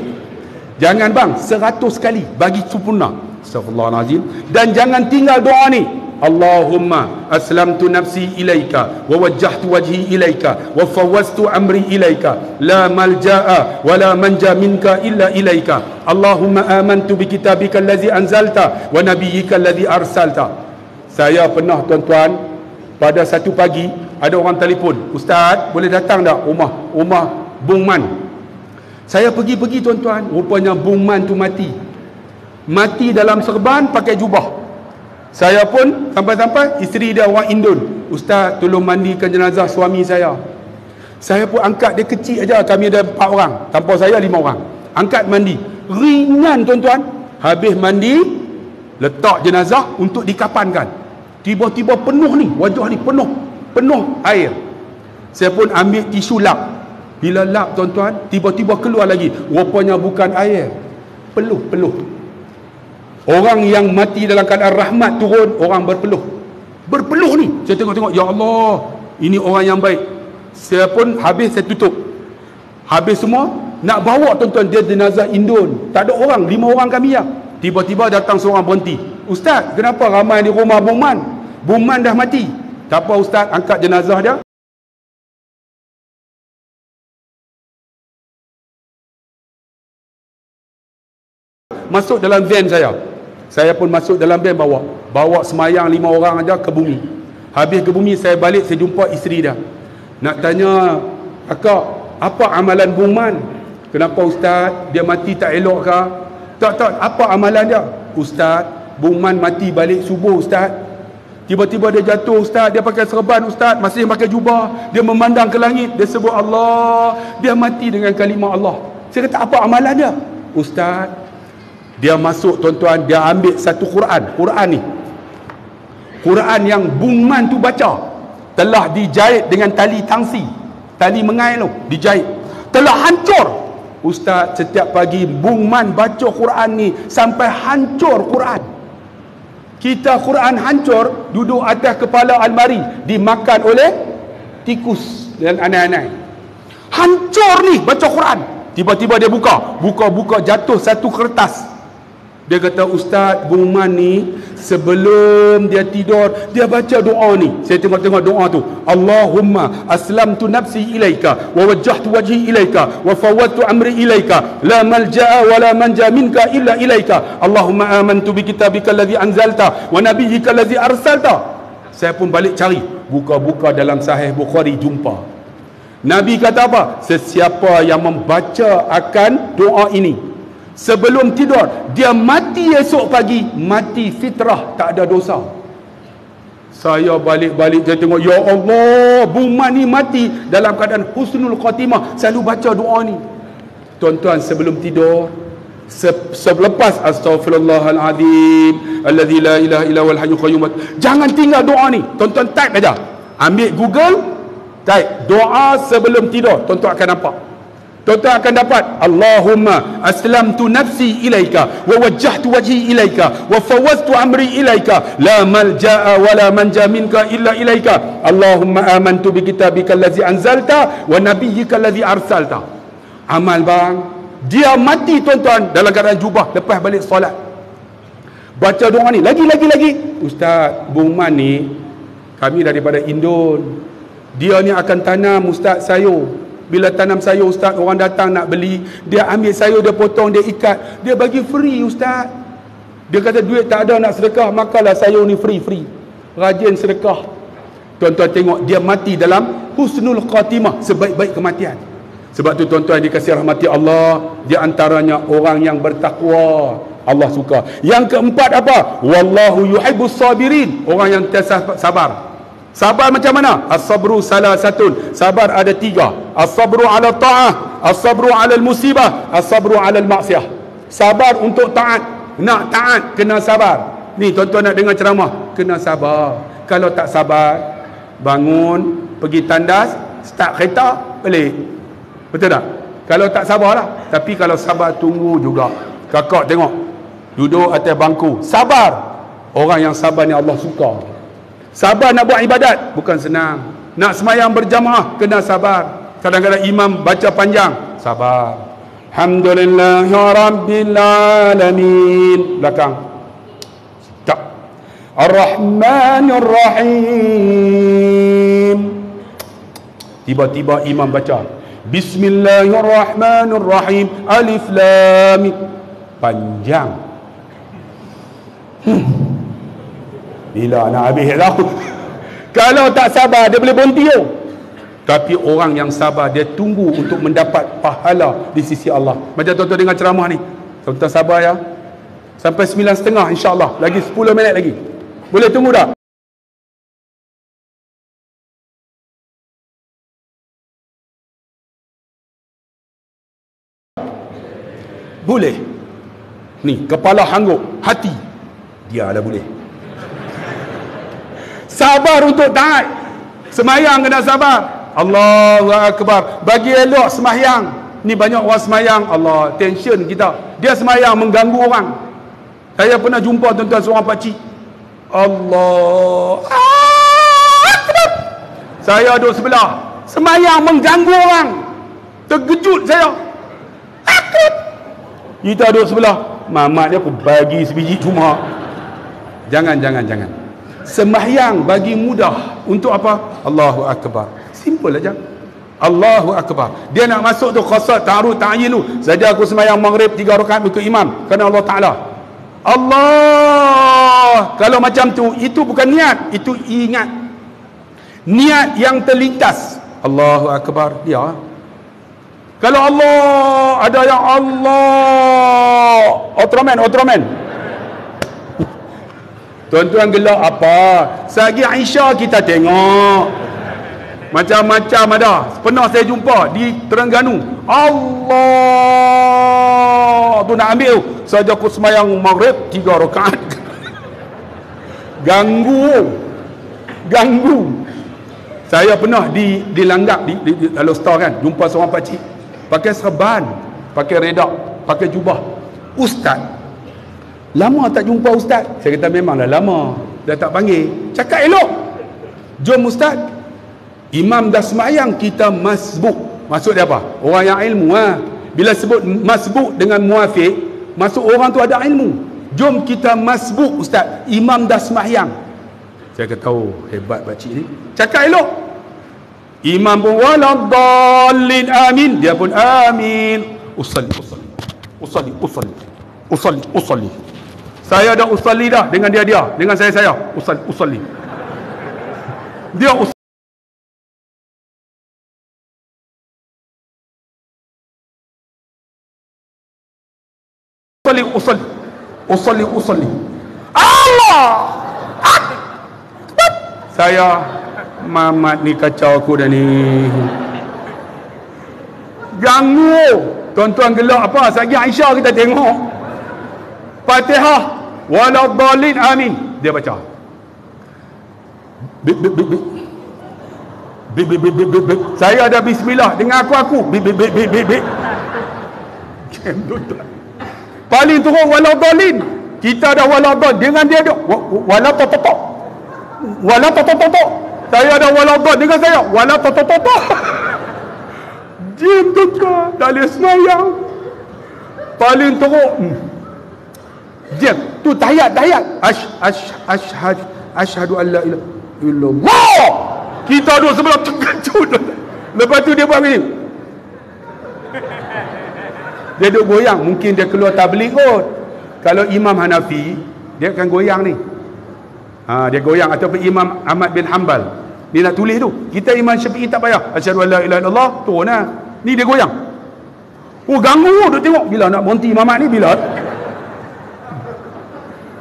Jangan bang, 100 kali bagi sempurna. Astaghfirullahalazim. Dan jangan tinggal doa ni. Allahumma aslamtu nafsi ilaika wa wajjahtu wajhi ilaika wa fawwaztu amri ilaika la malja'a wa la manja minka illa ilaika. Allahumma amantu bi kitabika allazi anzalta wa nabiyyika allazi arsalta. Saya pernah tuan-tuan, pada satu pagi ada orang telefon, ustaz boleh datang tak rumah Bung Man. Saya pergi tuan-tuan, rupanya Bung Man tu mati dalam serban pakai jubah. Saya pun sampai isteri dia orang Indon, ustaz tolong mandikan jenazah suami saya. Saya pun angkat, dia kecil aja, kami ada 4 orang, tanpa saya 5 orang. Angkat mandi, ringan tuan-tuan. Habis mandi, letak jenazah untuk dikapankan. Tiba-tiba penuh ni, wajah ni penuh air. Saya pun ambil tisu lap. Bila lap tuan-tuan, tiba-tiba keluar lagi, rupanya bukan air, peluh. Orang yang mati dalam keadaan rahmat turun, orang berpeluh ni. Saya tengok, ya Allah, ini orang yang baik. Saya pun habis, saya tutup. Habis semua, nak bawa tuan-tuan, dia jenazah Indon, tak ada orang, 5 orang kami ya. Tiba-tiba datang seorang berhenti, ustaz kenapa ramai di rumah Bung Man? Bung Man dah mati. Tak apa ustaz, angkat jenazah dia. Masuk dalam van saya pun masuk dalam van, bawa semayang 5 orang aja ke bumi. Habis ke bumi, saya balik, saya jumpa isteri dia. Nak tanya, akak Apa amalan Buman? Kenapa Ustaz dia mati tak elok ke? Tak, apa amalan dia? Ustaz, Buman mati balik subuh Ustaz. Tiba-tiba dia jatuh Ustaz, dia pakai serban Ustaz, masih pakai jubah, dia memandang ke langit, dia sebut Allah, dia mati dengan kalimah Allah. Saya kata apa amalan dia? Ustaz, dia masuk tuan-tuan, dia ambil satu Quran ni, Quran yang Buman tu baca, telah dijahit dengan tali tangsi, tali mengai tu, dijahit, telah hancur. Ustaz, setiap pagi Buman baca Quran ni sampai hancur Quran. Kita Quran hancur, duduk atas kepala almari, dimakan oleh tikus dan anai-anai. Hancur ni baca Quran. Tiba-tiba dia buka, jatuh satu kertas. Dia kata, Ustaz, Buman ni sebelum dia tidur, dia baca doa ni. Saya tengok doa tu. Allahumma aslamtu nafsi ilaika wa wajjahtu wajhi ilaika wa fawwadtu amri ilaika la malja'a wa la manja minka illa ilaika. Allahumma amantu bi kitabika allazi anzalta wa nabiyyika allazi arsalta. Saya pun balik cari, buka dalam Sahih Bukhari, jumpa Nabi kata apa? Sesiapa yang membaca akan doa ini sebelum tidur, dia mati esok pagi, mati fitrah, tak ada dosa. Saya balik-balik, saya tengok, ya Allah, Buman ni mati dalam keadaan husnul khatimah, selalu baca doa ni. Tuan-tuan, sebelum tidur, selepas astaghfirullahalazim allazi la ilaha illa huwal hayyul qayyum, jangan tinggal doa ni. Tuan-tuan type aja, ambil Google, type doa sebelum tidur, tuan-tuan akan nampak. Tuan-tuan akan dapat, Allahumma aslamtu nafsi ilaika wa wajjahtu wajhi ilaika wa fawwadtu amri ilaika la malja'a wa la manja minka illa ilaika. Allahumma amantu bi kitabika allazi anzalta wa nabiyyika allazi arsalta. Amal bang, dia mati tuan-tuan dalam keadaan jubah, lepas balik solat baca doa ni. Lagi Ustaz, Buman ni kami daripada Indon, dia ni akan tanam Ustaz sayur. Bila tanam sayur Ustaz, orang datang nak beli, dia ambil sayur, dia potong, dia ikat, dia bagi free Ustaz. Dia kata duit tak ada nak sedekah, makalah sayur ni free. Rajin sedekah. Tuan-tuan tengok, dia mati dalam husnul khatimah, sebaik-baik kematian. Sebab tu tuan-tuan dikasih rahmati Allah, di antaranya orang yang bertakwa, Allah suka. Yang keempat apa? Wallahu yuhibbus sabirin, orang yang sabar. Sabar macam mana? As-sabru salasatun. Sabar ada 3. As-sabru ala ta'ah, as-sabru ala musibah, as-sabru ala maksiyah. Sabar untuk taat. Nak taat kena sabar. Ni tuan-tuan nak dengar ceramah, kena sabar. Kalau tak sabar, bangun, pergi tandas, start kereta, balik. Betul tak? Kalau tak sabarlah. Tapi kalau sabar, tunggu juga. Kakak tengok, duduk atas bangku, sabar. Orang yang sabar ni Allah suka. Sabar nak buat ibadat bukan senang. Nak semayang berjamaah kena sabar. Kadang-kadang imam baca panjang, sabar. Alhamdulillahi rabbil alamin. Belakang. Tak. Ar-Rahmanir Rahim. Tiba-tiba imam baca Bismillahirrahmanirrahim. Alif lam mim. Panjang. Bila nak habis tahu. Kalau tak sabar, dia boleh berhenti. Tapi orang yang sabar, dia tunggu untuk mendapat pahala di sisi Allah. Macam tuan-tuan dengar ceramah ni, tuan-tuan sabar ya, sampai 9.30 insyaAllah. Lagi 10 minit lagi. Boleh tunggu tak? Boleh. Ni kepala hangguk, hati dia lah boleh. Sabar untuk taat. Semayang kena sabar. Allahu Akbar. Bagi elok semayang. Ni banyak orang semayang, Allah, tension kita. Dia semayang mengganggu orang. Saya pernah jumpa tuan-tuan seorang pakcik, Allah Akbar. Saya duduk sebelah, semayang mengganggu orang. Terkejut saya. Akbar. Kita duduk sebelah, mamat dia aku bagi sebiji cuma. Jangan. Sembahyang bagi mudah. Untuk apa? Allahu Akbar. Simple aja. Allahu Akbar. Dia nak masuk tu qasad, ta'arud, ta'yin tu. Saja aku sembahyang maghrib 3 rakaat ikut imam kerana Allah Ta'ala. Allah. Kalau macam tu, itu bukan niat, itu ingat. Niat yang terlintas. Allahu Akbar. Dia Kalau Allah, ada yang Allah. Ultraman. Tuan-tuan gelak apa? Sagi Aisyah kita tengok. Macam-macam ada. Pernah saya jumpa di Terengganu. Allah. Tu nak ambil. Saja aku semayang maghrib 3 rakaat. Ganggu. Saya pernah dilanggap di dalam store kan. Jumpa seorang pakcik. Pakai serban. Pakai redak. Pakai jubah. Ustaz. Lama tak jumpa ustaz. Saya kata memanglah lama. Dah tak panggil. Cakap elok. Jom ustaz. Imam dah semayang, kita masbuk. Maksud dia apa? Orang yang ilmu. Bila sebut masbuk dengan muafiq, maksud orang tu ada ilmu. Jom kita masbuk ustaz. Imam dah semayang. Saya kata, oh hebat pakcik ni. Cakap elok. Imam pun waladdallin amin. Dia pun amin. Usalli. Saya dah usalli dah dengan dia. Dengan saya. Usalli. Dia usalli. Allah! Saya Mamat ni kacau aku dah ni. Ganggu. Tuan-tuan gelak apa? Sagi Aisyah kita tengok. Fatihah waladdallin amin. Dia baca. Bip. Saya ada bismillah dengan aku. Bip. Paling teruk waladdallin. Kita ada waladdallin dengan dia ada waladdallin. Saya ada waladdallin dengan saya waladdallin. Diam tuan-tuan, tak boleh semayang. Paling teruk diam. Tu tahiyat. Asyhadu an la ilaha illallah. Kita duduk sebelah terkejut. Lepas tu dia buat begini. Dia duduk goyang. Mungkin dia keluar tabligh kot. Kalau Imam Hanafi, dia akan goyang ni. Dia goyang. Ataupun Imam Ahmad bin Hanbal, dia nak tulis tu. Kita Imam Syafi'i tak payah. Asyhadu an la ilaha illallah. Turun lah. Ni dia goyang. Oh ganggu. Duk tengok. Bila nak berhenti Imam ni? Bila?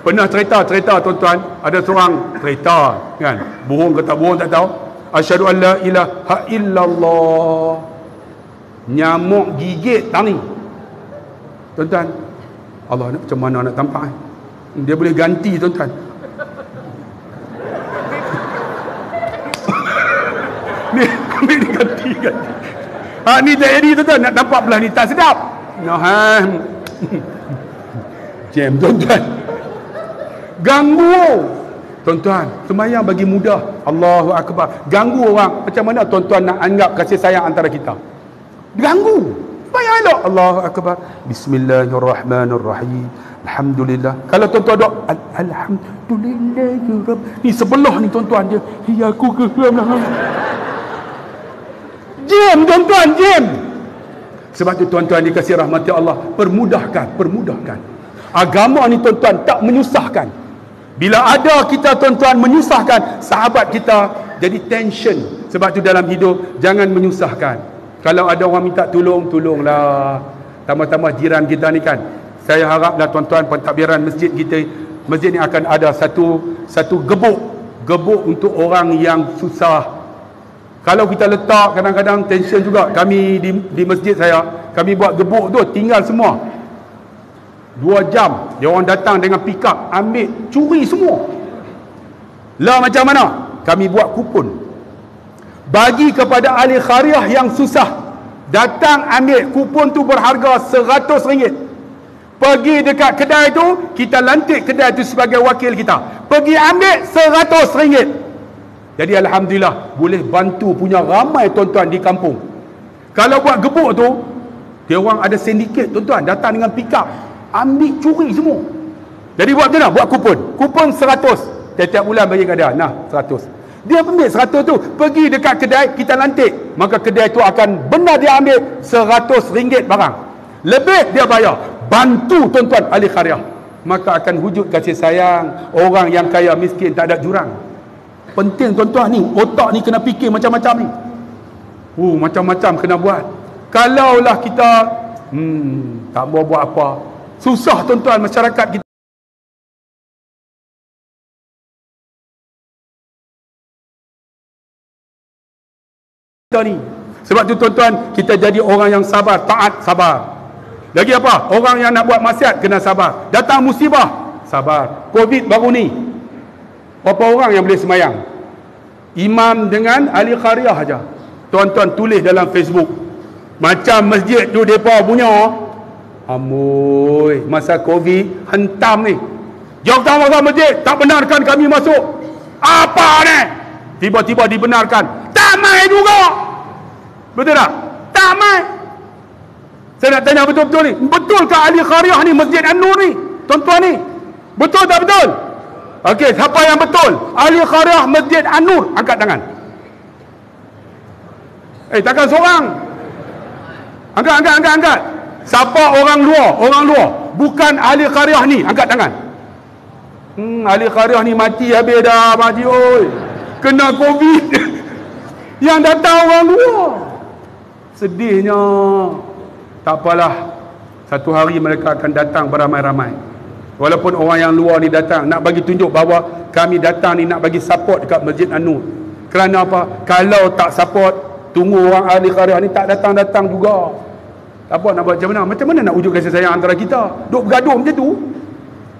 Pernah cerita tuan-tuan. Ada seorang cerita kan. Bohong ke tak bohong tak tahu. Asyhadu an la ilaha illallah. Nyamuk gigit tang ni. Tuan-tuan. Allah macam mana nak tampak Dia boleh ganti tuan-tuan. Ni ganti. Ni tak jadi tuan-tuan. Nak nampak belah ni tak sedap. Jam tuan-tuan. Ganggu tuan-tuan. Semayang bagi mudah. Allahu Akbar. Ganggu orang. Macam mana tuan-tuan nak anggap kasih sayang antara kita? Ganggu. Semayang elok. Allahu Akbar. Bismillahirrahmanirrahim. Alhamdulillah. Kalau tuan-tuan dok Alhamdulillah. Ni sebelah ni tuan-tuan dia. Ya aku ke Jam tuan-tuan, jam. Sebab tu tuan-tuan dikasih rahmati Allah, permudahkan. Agama ni tuan-tuan tak menyusahkan. Bila ada kita tuan-tuan menyusahkan, sahabat kita jadi tension. Sebab tu dalam hidup jangan menyusahkan. Kalau ada orang minta tolong, tolonglah. Tambah-tambah jiran kita ni kan. Saya haraplah tuan-tuan pentadbiran masjid kita, masjid ni akan ada satu gebuk untuk orang yang susah. Kalau kita letak kadang-kadang tension juga. Kami di masjid saya, kami buat gebuk tu tinggal semua 2 jam. Dia orang datang dengan pick up, ambil, curi semua. Lah macam mana? Kami buat kupon. Bagi kepada ahli khariah yang susah. Datang ambil kupon tu berharga RM100. Pergi dekat kedai tu, kita lantik kedai tu sebagai wakil kita. Pergi ambil RM100. Jadi alhamdulillah boleh bantu punya ramai tuan-tuan di kampung. Kalau buat gebuk tu, dia orang ada sindiket tuan-tuan, datang dengan pick up, ambil curi semua. Jadi buat macam mana? Buat kupon 100. Tiap-tiap bulan bagi kat dia, nah 100. Dia ambil 100 tu, pergi dekat kedai, kita lantik. Maka kedai tu akan benar dia ambil RM100 barang. Lebih dia bayar. Bantu tuan-tuan ahli khariah. Maka akan wujud kasih sayang. Orang yang kaya miskin tak ada jurang. Penting tuan-tuan ni, otak ni kena fikir macam-macam ni. Macam-macam kena buat. Kalaulah kita tak mau buat apa, susah tuan-tuan masyarakat kita ni. Sebab tu tuan-tuan, kita jadi orang yang sabar, taat, sabar. Lagi apa? Orang yang nak buat maksiat kena sabar. Datang musibah, sabar. Covid baru ni, berapa orang yang boleh semayang? Imam dengan ahli qaryah aja. Tuan-tuan tulis dalam Facebook, macam masjid tu depa punya, amboi, masa Covid hentam ni, jawatan masjid tak benarkan kami masuk. Apa ni? Tiba-tiba dibenarkan. Tak mai juga. Betul tak? Tak mai. Saya nak tanya betul-betul ni, betulkah ahli qaryah ni Masjid An-Nur ni? Tuan-tuan ni, betul tak betul? Okey, siapa yang betul? Ahli qaryah Masjid An-Nur, angkat tangan. Takkan seorang. Angkat. Siapa orang luar, bukan ahli qaryah ni, angkat tangan. Ahli qaryah ni mati habis dah, mati oi. Kena Covid. Yang datang orang luar. Sedihnya. Tak apalah, satu hari mereka akan datang beramai-ramai. Walaupun orang yang luar ni datang, nak bagi tunjuk bahawa kami datang ni nak bagi support dekat Masjid An-Nur. Kerana apa? Kalau tak support, tunggu orang ahli qaryah ni tak datang-datang juga. Tak apa, nak buat macam mana? Macam mana nak wujud kasih sayang antara kita? Duk bergaduh macam tu.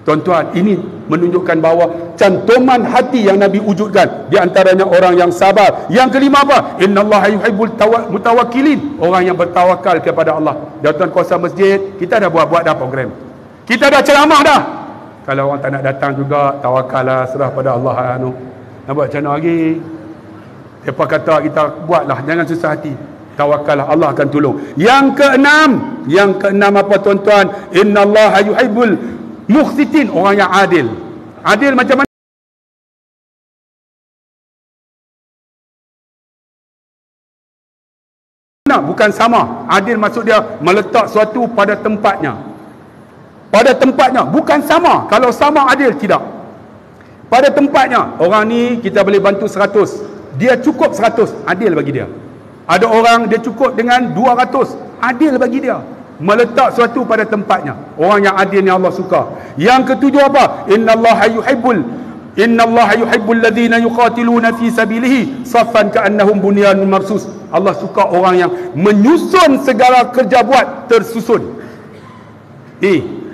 Tuan-tuan, ini menunjukkan bahawa cantuman hati yang Nabi wujudkan, di antaranya orang yang sabar. Yang kelima apa? Innallaha yuhibbul mutawakkilin, orang yang bertawakal kepada Allah. Jawatan kuasa masjid, kita dah buat dah program, kita dah ceramah dah. Kalau orang tak nak datang juga, tawakallah, serah pada Allah. Nak buat macam mana lagi? Depa kata kita buatlah, jangan susah hati, tawakallah, Allah akan tolong. Yang keenam apa tuan-tuan? Innallaha yuhibbul muqsitin, orang yang adil. Adil macam mana? Bukan sama. Adil maksud dia meletak sesuatu pada tempatnya. Pada tempatnya, bukan sama. Kalau sama adil, tidak. Pada tempatnya. Orang ni kita boleh bantu 100, dia cukup 100, adil bagi dia. Ada orang dia cukup dengan 200, adil bagi dia. Meletak sesuatu pada tempatnya. Orang yang adil ni Allah suka. Yang ketujuh apa? Innallaha yuhibbul ladzina yuqatiluna fi sabilihi saffan ka'annahum bunyanun marsus. Allah suka orang yang menyusun segala kerja buat tersusun.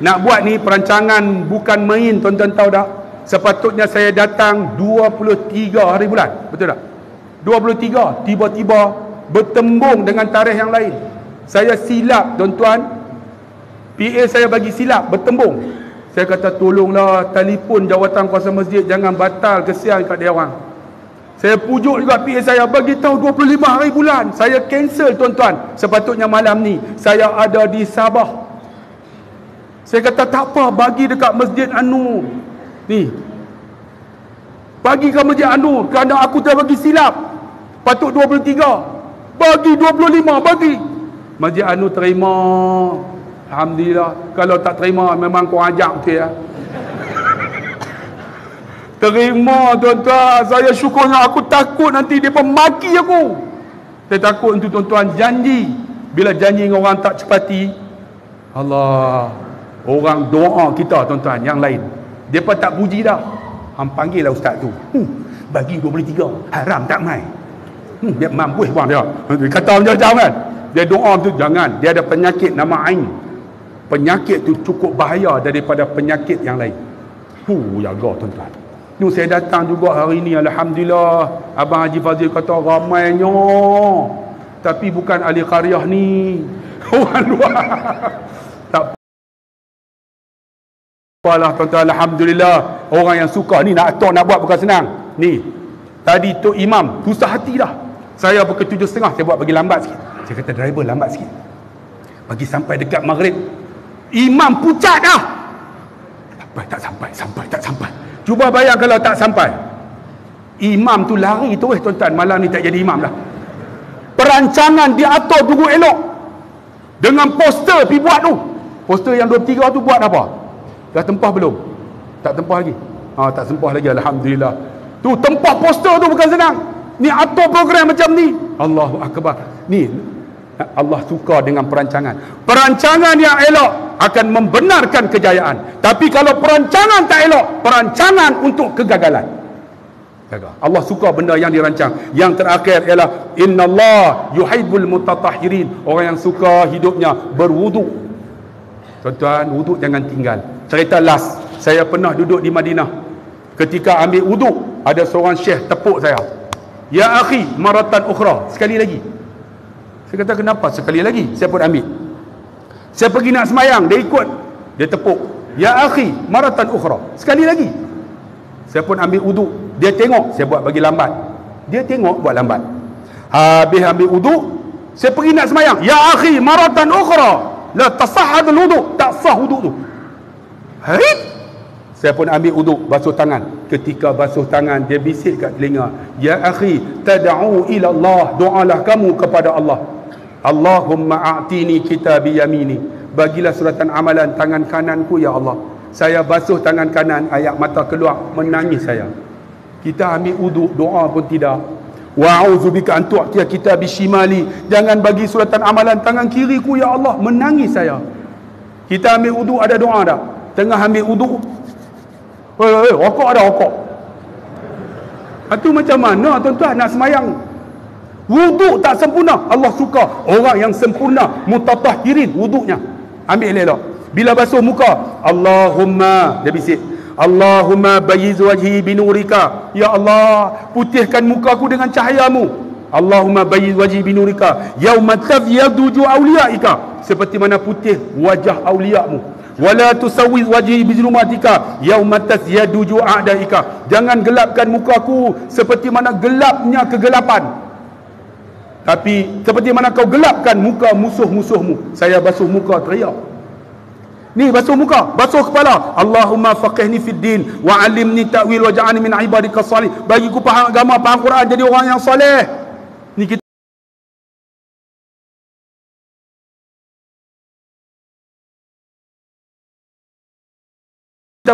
Nak buat ni perancangan bukan main, tuan-tuan tahu tak? Sepatutnya saya datang 23 hari bulan, betul tak? 23, tiba-tiba bertembung dengan tarikh yang lain. Saya silap, tuan-tuan. PA saya bagi silap, bertembung. Saya kata tolonglah, telefon jawatan kuasa masjid, jangan batal, kesian kat dia orang. Saya pujuk juga PA saya, bagi tahu 25 hari bulan. Saya cancel, tuan-tuan. Sepatutnya malam ni saya ada di Sabah. Saya kata tak apa, bagi dekat Masjid An-Nur ni, bagi ke Masjid An-Nur, kerana aku dah bagi silap. Patut 23, bagi 25, bagi. Masjid An-Nur terima. Alhamdulillah. Kalau tak terima, memang kau ajak betul ya. Terima, tuan-tuan. Saya syukurnya, aku takut nanti dia maki aku. Saya takut untuk tuan-tuan janji. Bila janji dengan orang tak cepati, Allah, orang doa kita, tuan-tuan, yang lain, dia pun tak puji dah. Hang panggil lah ustaz tu. Bagi 23, haram tak mai. Dia mampu bang dia. Kata macam-macam kan. Dia doa tu jangan. Dia ada penyakit nama Ain. Penyakit tu cukup bahaya daripada penyakit yang lain. Ya Allah, tuan-tuan. Ni saya datang juga hari ni, alhamdulillah. Abang Haji Fazil kata ramainya. Tapi bukan ahli qaryah ni. Orang luar. Tak apalah, tuan-tuan, alhamdulillah. Orang yang suka ni nak atur nak buat bukan senang. Ni. Tadi Tok Imam susah hati dah. Saya pukul 7.30, saya buat bagi lambat sikit. Saya kata driver lambat sikit, bagi sampai dekat maghrib. Imam pucat dah. Tak sampai. Cuba bayang kalau tak sampai. Imam tu lari terus, tuan-tuan. Malam ni tak jadi imam dah. Perancangan diatur tunggu elok. Dengan poster pergi buat tu. Poster yang 23 tu buat apa? Dah tempah belum? Tak tempah lagi. Tak sempah lagi, alhamdulillah. Tu tempah poster tu bukan senang. Ni atur program macam ni. Allahu akbar. Ni Allah suka dengan perancangan. Perancangan yang elok akan membenarkan kejayaan. Tapi kalau perancangan tak elok, perancangan untuk kegagalan. Allah suka benda yang dirancang. Yang terakhir ialah innallah yuhibbul mutatahhirin. Orang yang suka hidupnya berwuduk. Tuan-tuan, wuduk jangan tinggal. Cerita last, saya pernah duduk di Madinah. Ketika ambil wuduk, ada seorang syekh tepuk saya. Ya akhi, maratan ukhra. Sekali lagi. Saya kata, kenapa sekali lagi? Saya pun ambil. Saya pergi nak semayang, dia ikut. Dia tepuk. Ya akhi, maratan ukhra. Sekali lagi. Saya pun ambil wuduk. Dia tengok, saya buat bagi lambat. Dia tengok, buat lambat. Habis ambil wuduk, saya pergi nak semayang. Ya akhi, maratan ukhra. La tasahhadul wuduk. Tak sah wuduk tu. Hai? Saya pun ambil wuduk, basuh tangan. Ketika basuh tangan, dia bisik kat telinga. Ya akhi, tad'u ila Allah. Doalah kamu kepada Allah. Allahumma a'tini kitabi yamini. Bagilah suratan amalan tangan kananku, ya Allah. Saya basuh tangan kanan, ayat mata keluar, menangis saya. Kita ambil wuduk, doa pun tidak. Wa a'udzubika an tu'tiya kitabi shimali. Jangan bagi suratan amalan tangan kiriku, ya Allah. Menangis saya. Kita ambil wuduk, ada doa tak? Tengah ambil wuduk, rokok ada rokok. Itu macam mana tuan-tuan nak semayang? Wuduk tak sempurna. Allah suka orang yang sempurna, mutatahhirin wuduknya. Ambil elok. Bila basuh muka, Allahumma, dia bisik, Allahumma bayyiz wajhi binurika. Ya Allah, putihkan mukaku dengan cahayamu. Allahumma bayyiz wajhi binurika yauma tabyadu awliyaika. Seperti mana putih wajah auliamu. Wala tusawwiz wajhi bizulumatika yauma tasyadu a'daika. Jangan gelapkan mukaku seperti mana gelapnya kegelapan. Tapi seperti mana kau gelapkan muka musuh-musuhmu. Saya basuh muka, teriak. Ni basuh muka, basuh kepala. Allahumma faqihni fid din wa 'allimni ta'wil waj'alni min ibadika salih. Bagi ku faham agama, faham Quran, jadi orang yang soleh. Ni kita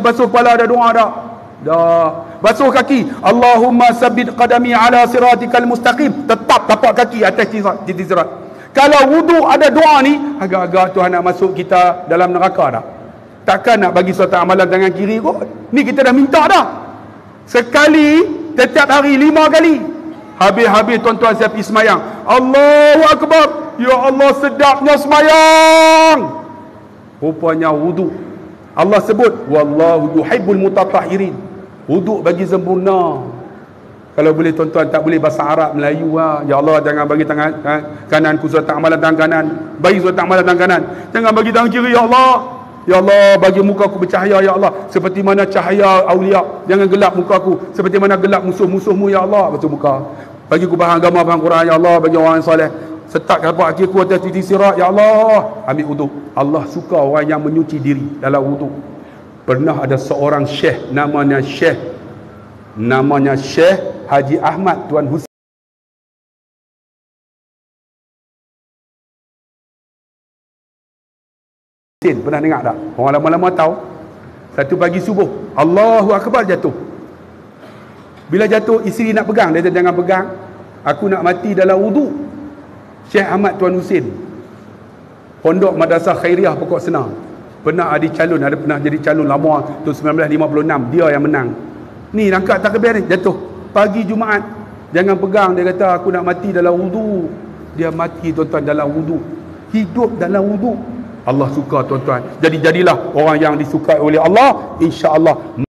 basuh kepala, ada doa tak? Dah. Basuh kaki, Allahumma sabbit qadami ala siratikal mustaqim. Tetap tapak kaki atas titik sirat. Kalau wuduk ada doa ni, agak-agak Tuhan nak masuk kita dalam neraka tak? Takkan nak bagi suatu amalan tangan kiri kot. Ni kita dah minta dah. Sekali, setiap hari 5 kali. Habis-habis tuan-tuan saya pergi semayang. Allahu Akbar. Ya Allah, sedapnya semayang. Rupanya wuduk. Allah sebut, wallahu yuhibbul mutatahhirin. Wuduk bagi sempurna. Kalau boleh tuan-tuan tak boleh bahasa Arab, Melayu lah. Ya Allah, jangan bagi tangan kananku surat amalan tangan kanan. Bagi surat amalan tangan kanan. Jangan bagi tangan kiri, ya Allah. Ya Allah, bagi mukaku bercahaya, ya Allah. Seperti mana cahaya aulia. Jangan gelap mukaku. Seperti mana gelap musuh-musuhmu, ya Allah. Basuh muka. Bagi ku faham agama, faham Quran, ya Allah. Bagi orang yang soleh. Setak kapak kaki ku atas titik sirat, ya Allah. Ambil wuduk. Allah suka orang yang menyuci diri dalam wuduk. Pernah ada seorang syekh, namanya Syekh Haji Ahmad Tuan Husain. Pernah dengar tak? Orang lama-lama tahu. Satu pagi subuh, Allahu Akbar, jatuh. Bila jatuh, isteri nak pegang, dia kata, jangan pegang. Aku nak mati dalam wuduk. Syekh Ahmad Tuan Husain, Pondok Madrasah Khairiah Pokok Senang. Pernah pernah jadi calon lama tu 1956, dia yang menang. Ni angkat takbir ni, jatuh. Pagi Jumaat, jangan pegang, dia kata aku nak mati dalam wuduk. Dia mati tuan-tuan dalam wuduk. Hidup dalam wuduk. Allah suka tuan-tuan. Jadi jadilah orang yang disukai oleh Allah, insya-Allah.